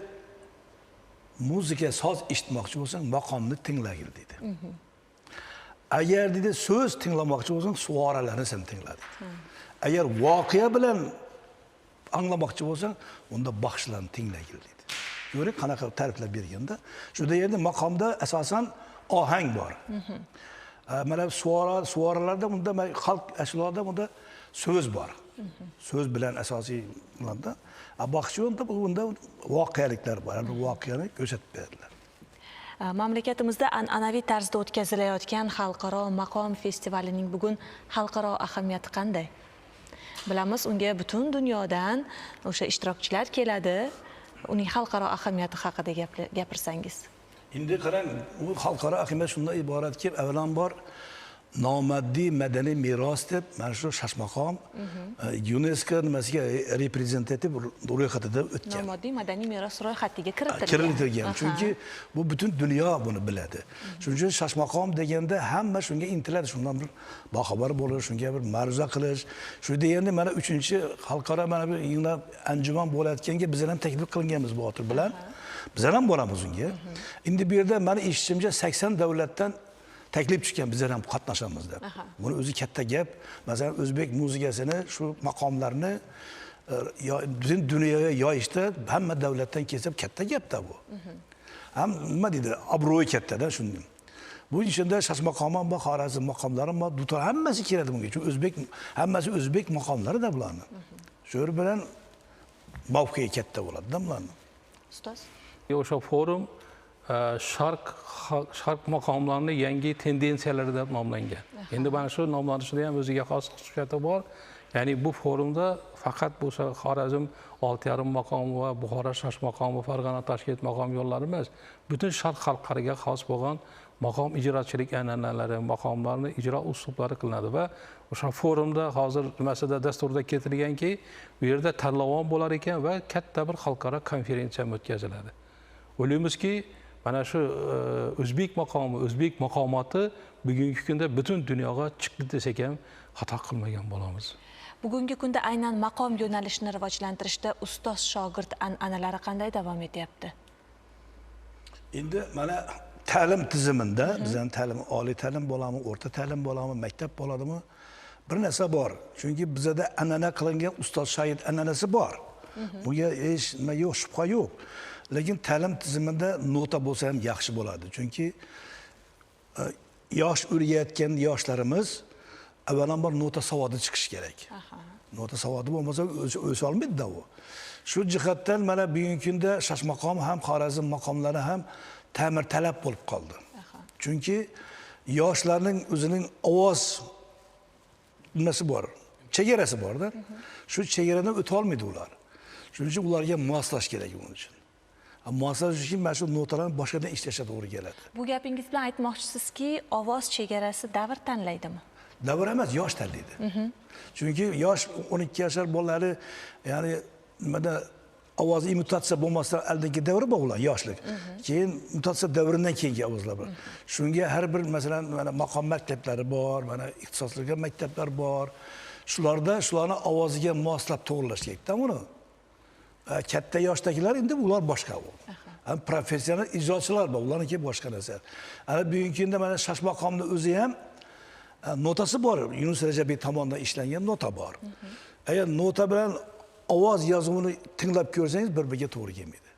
muzika, soz eshitmoqchi bo'lsang, maqomni tinglagil dedi. Agar dedi so'z tinglamoqchi bo'lsang, suvoralarni sen tingla dedi. Agar voqea bilan anglamoqchi bo'lsang, unda baxshlarni tinglagil dedi. Ko'ring qanaqa ta'riflar berganda, shunda yerda maqomda asosan ohang bor. Mana suvoralarda bunda xalq ashyolarda bunda so'z bor. So'z bilan asosiy bo'ladi. Baxshida bunda voqealiklar bor. Bu voqeani ko'rsatib beradilar. Mamlakatimizda an'anaviy tarzda o'tkazilayotgan xalqaro maqom festivalining bugun xalqaro ahamiyati qanday? Bilamiz, unga butun dunyodan o'sha ishtirokchilar keladi. Uning xalqaro ahamiyati haqida gapirsangiz. Endi qarang, u xalqaro ahamiyat shundan iboratki, avvalambor nomaddiy madaniy meros deb mana shu Shashmaqom UNESCO nimasiga reprezentativ ro'yxatida o'tgan. Nomaddiy madaniy meros ro'yxatiga kiritilgan. Kiritilgan. Chunki bu butun dunyo buni biladi. Shuning uchun Shashmaqom deganda hamma shunga intiladi, shundan bir boxabar bo'lish, shunga bir ma'ruza qilish. Shu deganda mana 3-xalqaro mana bir yig'inlar anjuman bo'layotganga biz ham taklif qilinganmiz bu otir bilan. Biz ham boramiz unga. Endi bu yerda meni eshitishimcha 80 davlatdan taklif tushgan, bizlar ham qatnashamiz deb. Buni o'zi katta gap. Masalan, o'zbek muzikasini, shu maqomlarni butun dunyoga yoyishda hamma davlatdan kelsa katta gapda bu. Ham nima deydi, obro'y katta-da shunday. Bu ichida Shashmaqom va Xorazm maqomlari va dutor hammasi keladi bunga. Chunki o'zbek hammasi o'zbek maqomlari-da bularni. Shu bilan mavqei katta bo'ladi-da bularni. Ustoz. O'sha forum sharq maqomlarini yangi tendensiyalar deb nomlangan. Endi mana shu nomlanishida ham o'ziga xos xususiyati bor. Ya'ni bu forumda faqat bu Xorazm 6,5 maqom va Buxoro Shashmaqom va Farg'ona Toshkent maqom yo'llari emas, butun sharq xalqlariga xos bo'lgan maqom ijrochilik an'analari, maqomlarni ijro uslublari qilinadi va o'sha forumda hozir nimasida dasturda keltirilganki, bu yerda tanlovon bo'lar ekan va katta bir xalqaro konferensiya o'tkaziladi. O'ylaymizki, mana shu o'zbek maqomi, o'zbek maqomati bugungi kunda butun dunyoga chiqdi desak ham xato qilmagan bo'lamiz. Bugungi kunda aynan maqom yo'nalishini rivojlantirishda ustoz shogird an'analari qanday davom etyapti? Endi mana ta'lim tizimida, bizning ta'lim, oliy ta'lim bo'ladimi, o'rta ta'lim bo'ladimi, maktab bo'ladimi, bir narsa bor. Chunki bizda an'ana qilingan ustoz shogird an'anasi bor. Bunga hech nima yo'q, shubha yo'q. Lekin ta'lim tizimida nota bo'lsa ham yaxshi bo'ladi. Chunki yosh o'rgayotgan yoshlarimiz avvalambor nota savodi chiqishi kerak. Nota savodi bo'lmasa o'sa olmaydi-da u. Shu jihatdan mana bugungi kunda Shashmaqom ham Xorazm maqomlari ham ta'mir talab bo'lib qoldi. Chunki yoshlarning o'zining ovoz nimasi bor, chegarasi bor-da. Shu chegaradan o'ta olmaydi ular. Shuning uchun ularga moslash kerak buning uchun. Moslash uchun mana shu notalarni boshqadan ishlashga to'g'ri keladi. Bu gapingiz bilan aytmoqchisizki, ovoz chegarasi davr tanlaydimi? Davr emas, yosh tanlaydi. Chunki yosh 12 yoshlar bolalari, ya'ni nimada ovoz imitatsiya bo'lmasa aldagi davr bor ular yoshlik. Keyin imitatsiya davridan keyingi ovozlar bor. Shunga har bir masalan mana maqom maktablari bor, mana ixtisoslangan maktablar bor. Shularda shularni ovoziga moslab to'g'rilash kerak-da uni. Katta yoshdagilar endi ular boshqa u. Ham professional ijrochilar bor, ularniki boshqa narsa. Ana bugungi kunda mana Shashmaqomning o'zi ham notasi bor. Yunus Rajabiy tomonidan ishlangan nota bor. Agar nota bilan ovoz yozuvini tinglab ko'rsangiz bir-biriga to'g'ri kelmaydi.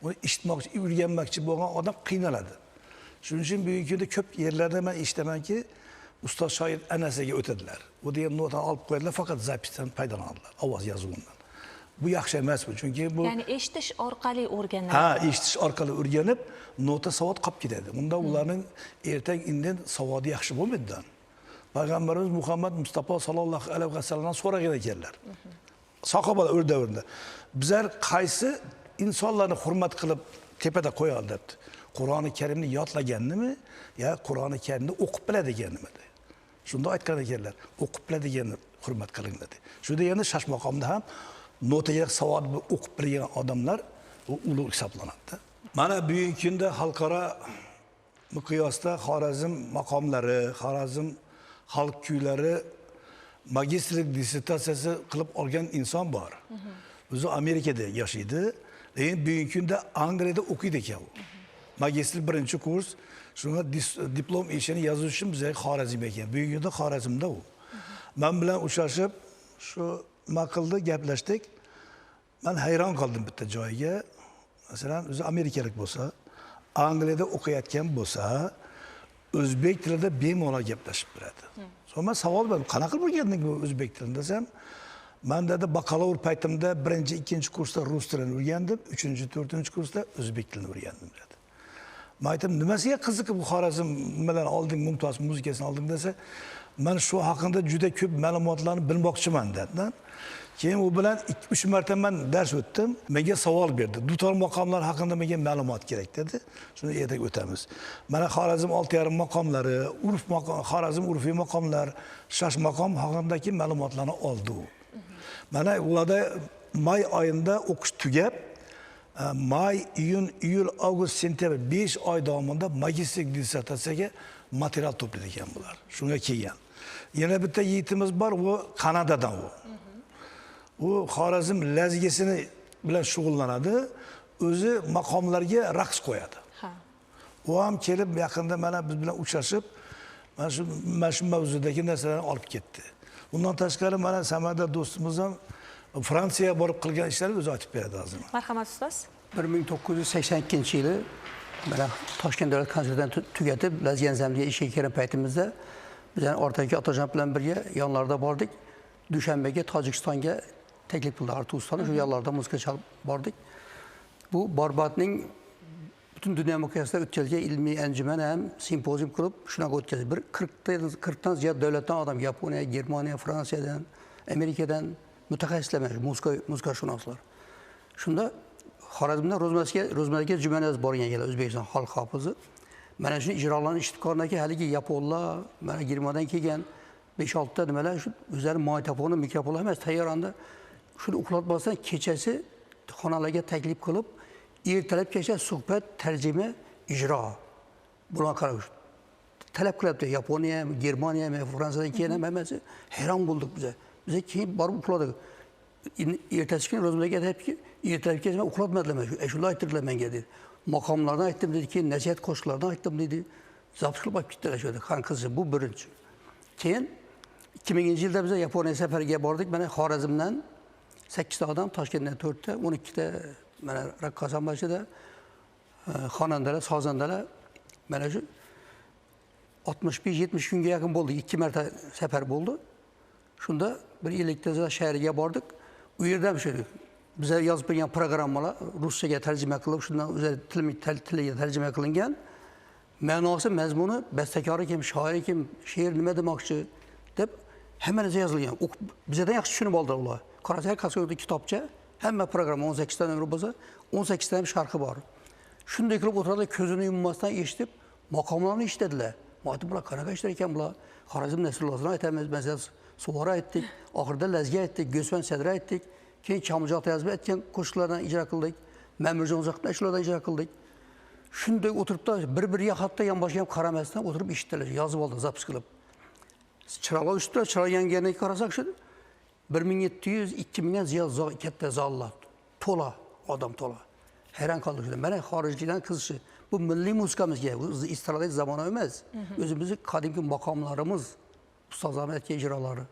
Uni eshitmoqchi, o'rganmoqchi bo'lgan odam qiynaladi. Shuning uchun bugungi kunda ko'p yerlarda men eshitamanki, ustoz shoir anasiga o'tadilar. Bu degan notani olib qo'yadilar, faqat zapisdan foydalanadilar, ovoz yozuvidan. Bu yaxshi emas bu, chunki bu Ya'ni eshitish orqali o'rganadi. Ha, eshitish orqali o'rganib, nota savod qolib ketadi. Bunda ularning ertaga indin savodi yaxshi bo'lmaydi. Payg'ambarimiz Muhammad Mustafa sallallohu alayhi vasallamdan so'ragan ekanlar. Sahobalar o'z davrida bizlar qaysi insonlarni hurmat qilib tepada qo'yadi debdi. Qur'oni Karimni yodlaganmi, yo Qur'oni Karimni o'qib biladiganmi dedi. Shunda aytgan ekanlar, o'qib biladiganni hurmat qiling dedi. Shu deganda Shashmaqomda ham notaga savod o'qib bilgan odamlar ulug' hisoblanadi. Mana bugungi kunda xalqaro miqyosda Xorazm maqomlari, Xorazm xalq kuylari magistrlik dissertatsiyasi qilib olgan inson bor. O'zi Amerikada yashaydi, lekin bugungi kunda Angliyada o'qiydi ekan u. Magistrlik birinchi kurs, shunga diplom ishini yozish uchun bizga Xorazm ekan. Bugungi kunda Xorazmda u. Men bilan uchrashib, shu nima qildi, gaplashdik. Men hayron qoldim bitta joyiga. Masalan, o'zi amerikalik bo'lsa, Angliyada o'qiyotgan bo'lsa, o'zbek tilida bemalol gaplashib beradi. So'ng men savol berdim, qanaqa o'rganding bu o'zbek tilini desam, men dedi bakalavr paytimda 1-2 kursda rus tilini o'rgandim, 3-4 kursda o'zbek tilini o'rgandim dedi. Men aytdim, nimasiga qiziqib bu Xorazm bilan olding, mumtoz muzikasini olding desa, men shu haqida juda ko'p ma'lumotlarni bilmoqchiman dedi. Keyin u bilan 2-3 marta men dars o'tdim. Menga savol berdi. Dutor maqomlar haqida menga ma'lumot kerak dedi. Shuni ertaga o'tamiz. Mana Xorazm 6,5 maqomlari, urf maqom, Xorazm urfiy maqomlar, Shashmaqom haqidagi ma'lumotlarni oldi u. Mana ularda may oyida o'qish tugab, may, iyun, iyul, avgust, sentyabr 5 oy davomida magistrlik dissertatsiyaga material to'plagan ekan bular. Shunga kelgan. Yana bitta yigitimiz bor, u Kanadadan u. U Xorazm lazgisini bilan shug'ullanadi, o'zi maqomlarga raqs qo'yadi. U ham kelib yaqinda mana biz bilan uchrashib, mana shu mavzudagi narsalarni olib ketdi. Bundan tashqari mana Samada do'stimiz ham Fransiyaga borib qilgan ishlarini o'zi aytib beradi hozir. Marhamat ustoz. 1982-yili mana Toshkent davlat konsertidan tugatib, Lazgi ansambliga ishga kirgan paytimizda bizning o'rtadagi otajon bilan birga yonlarida bordik. Dushanbega Tojikistonga taklif qildi Artuston, shu yerlarda muzika chalib bordik. Bu Barbodning butun dunyo miqyosida o'tkazilgan ilmiy anjuman ham simpozium qilib shunaqa o'tkazdi. Bir 40 dan ziyod davlatdan odam, Yaponiya, Germaniya, Fransiyadan, Amerikadan mutaxassislar, muzikashunoslar. Shunda Xorazmdan Ro'zmaraga Jumanaz borgan ekanlar, O'zbekiston xalq hofizi. Mana shu ijrolarni eshitib haligi yaponlar, mana Germaniyadan kelgan 5-6 ta nimalar shu o'zlari moytaponi, mikrofon emas, tayyoranda shuni uxlatmasdan kechasi xonalarga taklif qilib, ertalabgacha suhbat, tarjima, ijro. Bular qarab talab qilyapti. Yaponiya, Germaniya, Fransiyadan kelgan hammasi hayron bo'ldik biz. Biz keyin borib uxladik. Ertasi kuni Ro'zmaraga aytibki, ertalabgacha men uxlatmadilar. Shunday aytdilar menga dedi. Maqomlardan aytdim dedi, keyin nasihat qo'shiqlardan aytdim dedi. Zabt qilib olib ketdilar shu yerda. Qan qizi bu birinchi. Keyin 2000-yilda biz Yaponiya safariga bordik. Mana Xorazmdan 8 ta odam, Toshkentdan 4 ta, 12 ta mana raqqosan bashida xonandalar, sozandalar mana shu 65-70 kunga yaqin bo'ldi. 2 marta safar bo'ldi. Shunda bir Elektrza shahriga bordik. U yerda ham shu bizga yozib bergan programmalar ruschaga tarjima qilib, shundan o'zaro tiliga tarjima qilingan. Ma'nosi, mazmuni, bastakori kim, shoiri kim, she'r nima demoqchi deb hamma narsa yozilgan. Bizdan yaxshi tushunib oldilar ular. Qarasak, qasqoqda kitobcha, hamma programma 18 ta nomer bo'lsa, 18 ta ham sharhi bor. Shunday qilib o'tiradi, ko'zini yummasdan eshitib, maqomlarni eshitadilar. Mo'ytim bular qanaqa ishlar ekan bular? Xorazm Nasrullohni aytamiz, masalan, Suvora aytdik, oxirida Lazga aytdik, Go'sman Sadra aytdik, keyin Chamijot yozib aytgan qo'shiqlardan ijro qildik, Ma'murjon Uzoqdan shulardan ijro qildik. Shunday o'tiribda bir-biriga hatto yonboshga ham qaramasdan o'tirib eshitdilar, yozib oldi, zapis qilib. Chiroqlar ustida, chiroq yangani qarasak shu 1700-2000 ziyod katta zallar, to'la, odam to'la. Hayron qoldik. Mana xorijlikdan qizishi. Bu milliy musiqamizga, istirodat zamonaviy emas. O'zimizning qadimgi maqomlarimiz, ustozlarning aytgan ijrolari.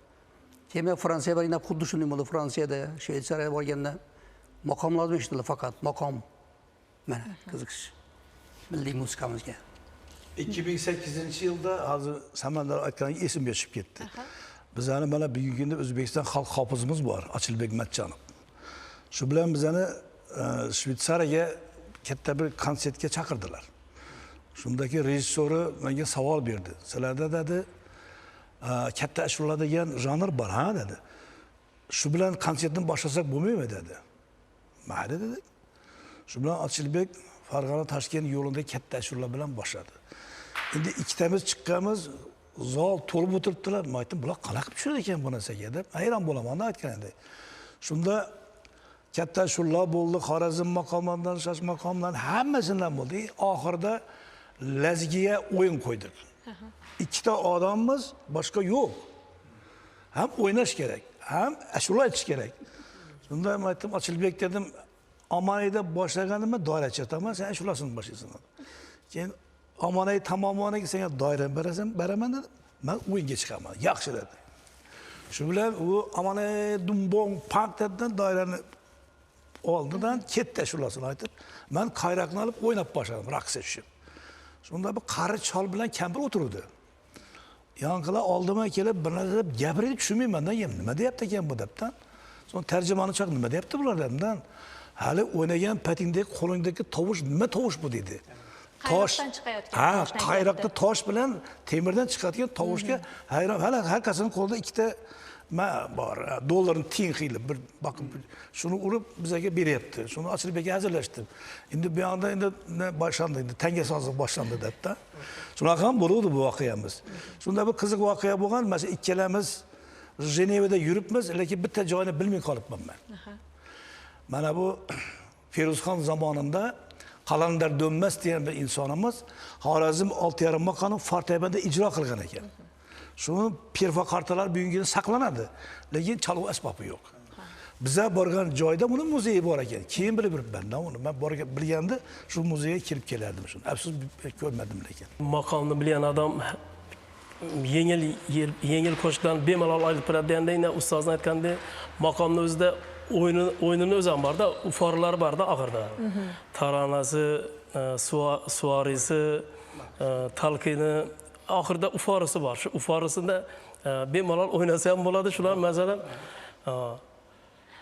Keyin Fransiya borganda xuddi shunday bo'ldi. Fransiyada, Shveysariyaga borganda maqomlarni eshitdilar, faqat maqom. Mana qiziqish. Milliy musiqamizga. 2008-yilda hozir Samandar aytgan esimga tushib ketdi. Bizani mana bugungi kunda O'zbekiston xalq hofizimiz bor, Ochilbek Matchonov. Shu bilan bizani Shveysariyaga katta bir konsertga chaqirdilar. Shundagi rejissyori menga savol berdi. Sizlarda dedi, katta ashula degan janr bor, ha dedi. Shu bilan konsertni boshlasak bo'lmaymi dedi. Mayli dedik. Shu bilan Ochilbek Farg'ona Toshkent yo'lida katta ashula bilan boshladi. Endi ikkitamiz chiqqanmiz, zol to'lib o'tiribdilar. Men aytdim, bular qanaqa qilib tushirdi ekan bu narsaga deb hayron bo'laman aytganda. Shunda katta ashula bo'ldi, Xorazm maqomidan, Shash maqomidan hammasidan bo'ldi. Oxirida Lazgiga o'yin qo'ydik. Ikkita odammiz, boshqa yo'q. Ham o'ynash kerak, ham ashula aytish kerak. Shunda men aytdim, Ochilbek dedim, Omonayda boshlaganimda doira chataman, sen ashulasini boshlaysan. Keyin Omonay tamomoniga senga doira beraman dedim. Men o'yinga chiqaman. Yaxshi dedi. Shu bilan u Omonay dumbong pankdan doirani oldidan ketdi ashulasini aytib, men qayroqni olib o'ynab boshladim, raqs tushib. Shunda bir qari chol bilan kampir o'tirdi. Yanqilar oldima kelib bir narsa deb gapirib tushunmayman-da, nima deyapti ekan bu debdan. So'ng tarjimani chaq nima deyapti bular dedimdan. Hali o'ynagan patingdagi qo'lingdagi tovush nima tovush bu dedi. Tosh. Ha, qayroqda tosh bilan temirdan chiqadigan tovushga hayron. Hali hakkasini qo'lida ikkita bor, dollarni teng qilib bir boqib shuni urib bizga beryapti. Shuni Ochilbekka hazırlashdim. Endi bu yoqda endi boshlandi, endi tanga soziq boshlandi debda. Shunaqa ham bo'ldi bu voqeamiz. Shunda bir qiziq voqea bo'lgan, masalan, ikkalamiz Jenevada yuribmiz, lekin bitta joyini bilmay qolibman men. Mana bu Feruzxon zamonida Qalandar Dönmez degan bir insonimiz Xorazm 6,5 maqomni fortepianoda ijro qilgan ekan. Shuni perfa kartalar bugungi saqlanadi, lekin chaluv asbobi yo'q. Biza borgan joyda buni muzeyi bor ekan. Keyin bilib yuribman uni. Men borgan bilganda shu muzeyga kirib kelardim shuni. Afsus ko'rmadim lekin. Maqomni bilgan odam yengil qo'shiqlarni bemalol aytib beradi deganda, ustozning aytgandek, maqomni o'zida o'yinini o'zi ham borda, uforlar borda oxirida. Taronasi, suarisi, talqini, oxirida uforisi bor. Shu uforisida bemalol o'ynasa ham bo'ladi. Shular masalan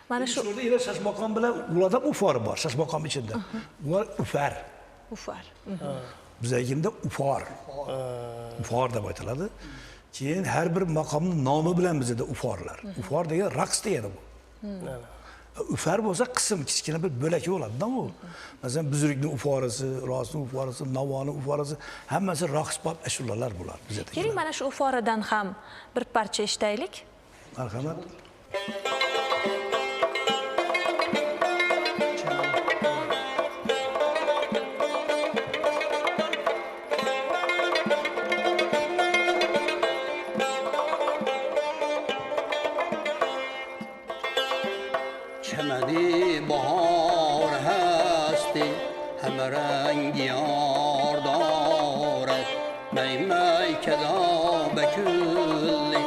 mana shu yerda yana Shash maqom bilan ularda ufori bor, Shash maqom ichida. Ular ufar. Ufar. Bizagimda ufar. Ufar deb aytiladi. Keyin har bir maqomning nomi bilan bizda uforlar. Ufar degan raqs degani bu. Ufar bo'lsa qism, kichkina bir bo'lak bo'ladi-da u. Masalan, buzrukning uforisi, rostning uforisi, navoning uforisi, hammasi raqs bop ashulalar bular bizda. Keling, mana shu uforidan ham bir parcha eshitaylik. Marhamat. چمدی بهار هستی همه رنگ یار دارد می می کدا بکلی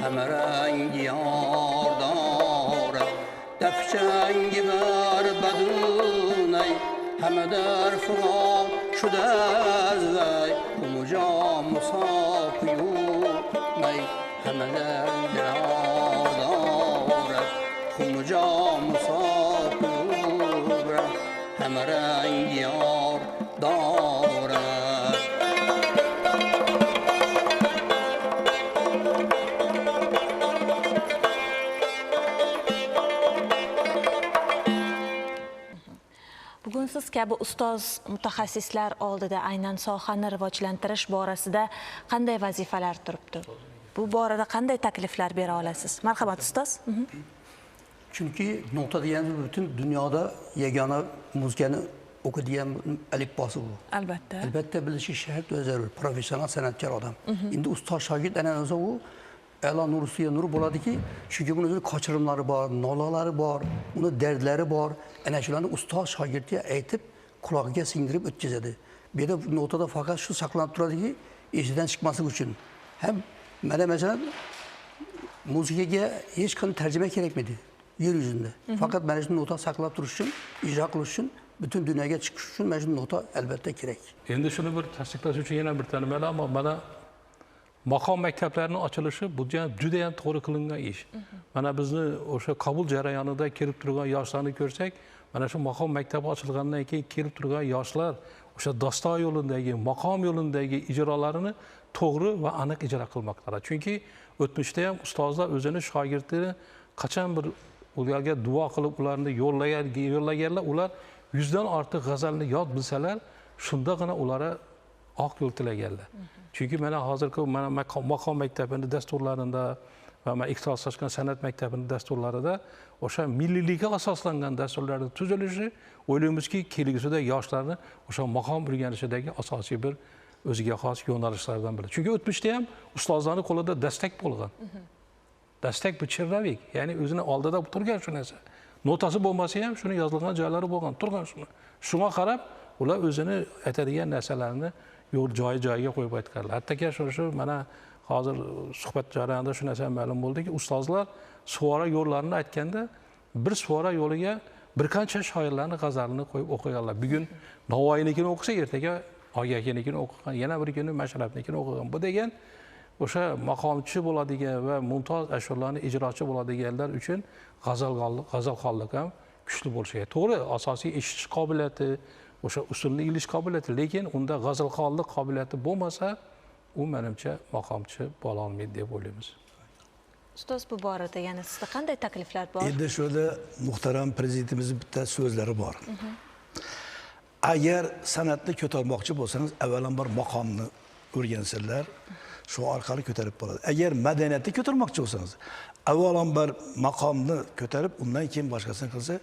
همه رنگ یار دارد دفچنگ بر بدونی همه در فغان شده از وی کمجا مساقیو می همه در دلار دارد کمجا مساقیو همه رنگ یار دارد Bugun siz kabi ustoz mutaxassislar oldida aynan sohani rivojlantirish borasida qanday vazifalar turibdi? Bu borada qanday takliflar bera olasiz? Marhamat ustoz. Chunki nota deganimiz butun dunyoda yagona muzikani o'qiydigan alifbosi bu. Albatta. Albatta bilishi shart va zarur. Professional san'atkor odam. Endi ustoz shogird an'anasi u A'lo nur ustiga nur bo'ladiki, chunki buni o'zida qochirimlari bor, nolalari bor, uni dardlari bor. Ana shularni ustoz shogirdga aytib, quloqiga singdirib o'tkazadi. Bu yerda notada faqat shu saqlanib turadiki, esidan chiqmasligi uchun. Ham mana masalan muzikaga hech qanday tarjima kerakmaydi yer yuzida. Faqat mana shu nota saqlab turish uchun, ijro qilish uchun, butun dunyoga chiqish uchun mana shu nota albatta kerak. Endi shuni bir tasdiqlash uchun yana bir tanimali, ammo mana maqom maktablarining ochilishi bu juda ham to'g'ri qilingan ish. Mana bizni o'sha qabul jarayonida kelib turgan yoshlarni ko'rsak, mana shu maqom maktabi ochilgandan keyin kelib turgan yoshlar o'sha doston yo'lidagi, maqom yo'lidagi ijrolarini to'g'ri va aniq ijro qilmoqdalar. Chunki o'tmishda ham ustozlar o'zini shogirdini qachon bir ularga duo qilib ularni yo'llaganlar, ular 100 dan ortiq g'azalni yod bilsalar, shundagina ularga oq yo'l tilaganlar. Chunki mana hozirgi mana maqom maktabining dasturlarida va mana ixtisoslashgan san'at maktabining dasturlarida o'sha milliylikka asoslangan dasturlarning tuzilishi o'ylaymizki, kelgusida yoshlarni o'sha maqom o'rganishidagi asosiy bir o'ziga xos yo'nalishlardan biri. Chunki o'tmishda ham ustozlarning qo'lida dastak bo'lgan. Dastak bu chirravik, ya'ni o'zini oldida turgan shu narsa. Notasi bo'lmasa ham shuni yozilgan joylari bo'lgan, turgan shuni. Shunga qarab ular o'zini aytadigan narsalarni yo'l joyiga qo'yib aytganlar. Hattoki shu mana hozir suhbat jarayonida shu narsa ma'lum bo'ldiki, ustozlar suvora yo'llarini aytganda bir suvora yo'liga bir qancha shoirlarning g'azalini qo'yib o'qiganlar. Bugun Navoiynikini o'qisa, ertaga Ogakinikini o'qigan, yana bir kuni Mashrabnikini o'qigan. Bu degan o'sha maqomchi bo'ladigan va mumtoz ashurlarning ijrochi bo'ladiganlar uchun g'azalxonlik ham kuchli bo'lishi kerak. To'g'ri, asosiy eshitish qobiliyati, o'sha usulni ilish qobiliyati, lekin unda g'azalxonlik qobiliyati bo'lmasa, u menimcha maqomchi bo'la olmaydi deb o'ylaymiz. Ustoz, bu borada yana sizda qanday takliflar bor? Endi shunda muhtaram prezidentimizning bitta so'zlari bor. Agar san'atni ko'tarmoqchi bo'lsangiz, avvalambor maqomni o'rgansizlar, shu orqali ko'tarib bo'ladi. Agar madaniyatni ko'tarmoqchi bo'lsangiz, avvalambor maqomni ko'tarib, undan keyin boshqasini qilsa,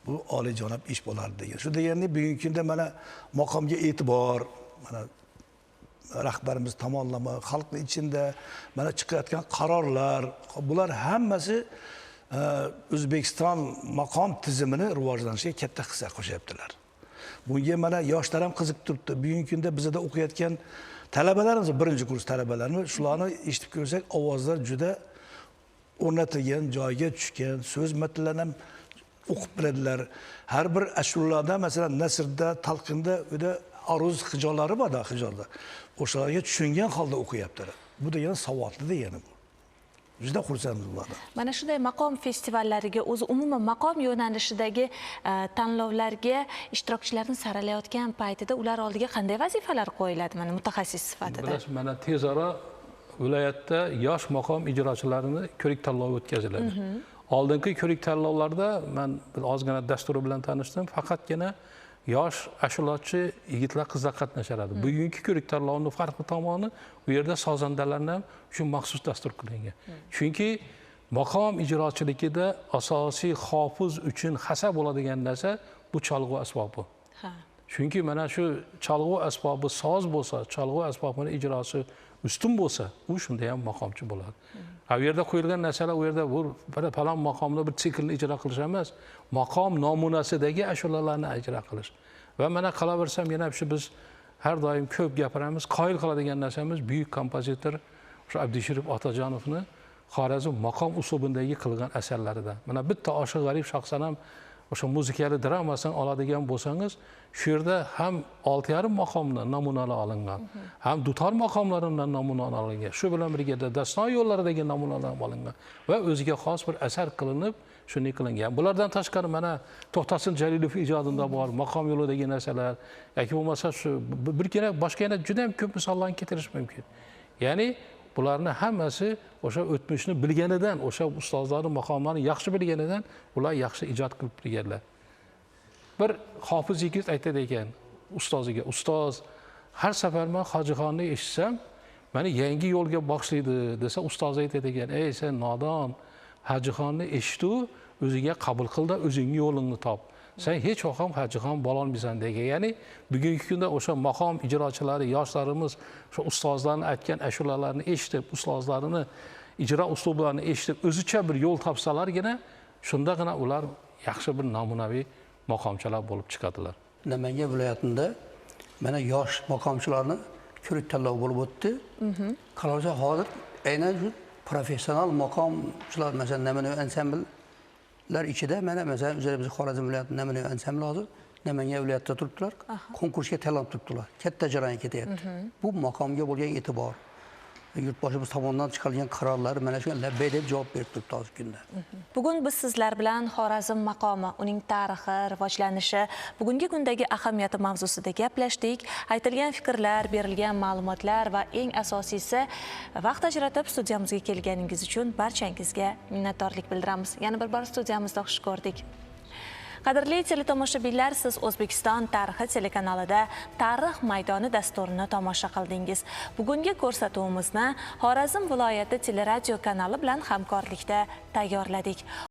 bu oliyjanob ish bo'lardi degan. Shu deganda bugungi kunda mana maqomga e'tibor, mana rahbarimiz tomonlama xalqning ichida mana chiqayotgan qarorlar, bular hammasi O'zbekiston maqom tizimini rivojlanishiga katta hissa qo'shyaptilar. Bunga mana yoshlar ham qiziqib turibdi. Bugungi kunda bizda o'qiyotgan talabalarimiz, birinchi kurs talabalarimiz, shularni eshitib ko'rsak, ovozlar juda o'rnatilgan, joyiga tushgan, so'z matnlarini ham o'qib biladilar. Har bir ashulalarda, masalan, nasrda, talqinda o'da aruz hijolari bor, hijolda. O'shalarga tushungan holda o'qiyaptilar. Bu degani savodli degani bu. Juda xursandmiz bulardan. Mana shunday maqom festivallariga, o'zi umuman maqom yo'nalishidagi tanlovlarga ishtirokchilarni saralayotgan paytida ular oldiga qanday vazifalar qo'yiladi, mana mutaxassis sifatida? Bilasiz, mana tezara viloyatda yosh maqom ijrochilarini ko'rik tanlovi o'tkaziladi. Oldingi ko'rik tanlovlarda men ozgina dasturi bilan tanishdim. Faqatgina yosh ashulachi yigitlar, qizlar qatnashardi. Bugungi ko'rik tanlovining farqli tomoni, bu yerda sozandalarni ham uchun maxsus dastur qilingan. Chunki maqom ijrochiligida asosiy hofiz uchun hasa bo'ladigan narsa bu chalg'u asbobi. Chunki mana shu chalg'u asbobi soz bo'lsa, chalg'u asbobining ijrosi ustun bo'lsa, u shunda ham maqomchi bo'ladi. Bu yerda qo'yilgan narsalar, u yerda bu falon maqomda bir siklni ijro qilish emas, maqom namunasidagi ashulalarni ijro qilish. Va mana qolaversam, yana shu biz har doim ko'p gapiramiz, qoyil qiladigan narsamiz buyuk kompozitor o'sha Abdushirof Otajonovni Xorazm maqom uslubidagi qilgan asarlarida. Mana bitta Oshiq G'arib shaxsan ham o'sha muzikali dramasini oladigan bo'lsangiz, shu yerda ham 6,5 maqomdan namunalar olingan, ham dutor maqomlaridan namunalar olingan, shu bilan birga Daston yo'llaridagi namunalar olingan va o'ziga xos bir asar qilinib, shunday qilingan. Bulardan tashqari mana To'xtasin Jalilov ijodida bor maqom yo'lidagi narsalar yoki bo'lmasa shu birgina boshqa yana juda ham ko'p misollarni keltirish mumkin. Ya'ni bularni hammasi o'sha o'tmishni bilganidan, o'sha ustozlarning maqomlarini yaxshi bilganidan ular yaxshi ijod qilib turganlar. Bir Hofiz yigit aytadi ekan ustoziga, ustoz, har safar men Hojixonni eshitsam, meni yangi yo'lga boshlaydi desa, ustoz aytadi ekan, ey sen nodon, Hojixonni eshitdi, o'ziga qabul qildi, o'zingning yo'lingni top. Sen hech vaqt Hojixon bo'lolmaysan degan. Ya'ni bugungi kunda o'sha maqom ijrochilari, yoshlarimiz shu ustozlarning aytgan ashulalarni eshitib, ustozlarini ijro uslublarini eshitib, o'zicha bir yo'l topsalargina, shundagina ular yaxshi bir namunaviy maqomchilar bo'lib chiqadilar. Namangan viloyatida mana yosh maqomchilarni ko'rik tanlov bo'lib o'tdi. Qarorsa hozir aynan shu professional maqomchilar, masalan, namunaviy ansambl ichida mana masalan o'zimiz Xorazm viloyati namunaviy ansambli hozir Namangan viloyatida turibdilar. Konkursga tanlab turibdilar. Katta jarayon ketyapti. Bu maqomga bo'lgan e'tibor, yurtboshimiz tomonidan chiqarilgan qarorlar mana shu labbay deb javob berib turibdi hozirgi kunda. Bugun biz sizlar bilan Xorazm maqomi, uning tarixi, rivojlanishi, bugungi kundagi ahamiyati mavzusida gaplashdik. Aytilgan fikrlar, berilgan ma'lumotlar va eng asosiysi vaqt ajratib studiyamizga kelganingiz uchun barchangizga minnatdorlik bildiramiz. Yana bir bor studiyamizda xush ko'rdik. Qadrli teletomoshabinlar, siz O'zbekiston tarixi telekanalida Tarix maydoni dasturini tomosha qildingiz. Bugungi ko'rsatuvimizni Xorazm viloyati teleradio kanali bilan hamkorlikda tayyorladik.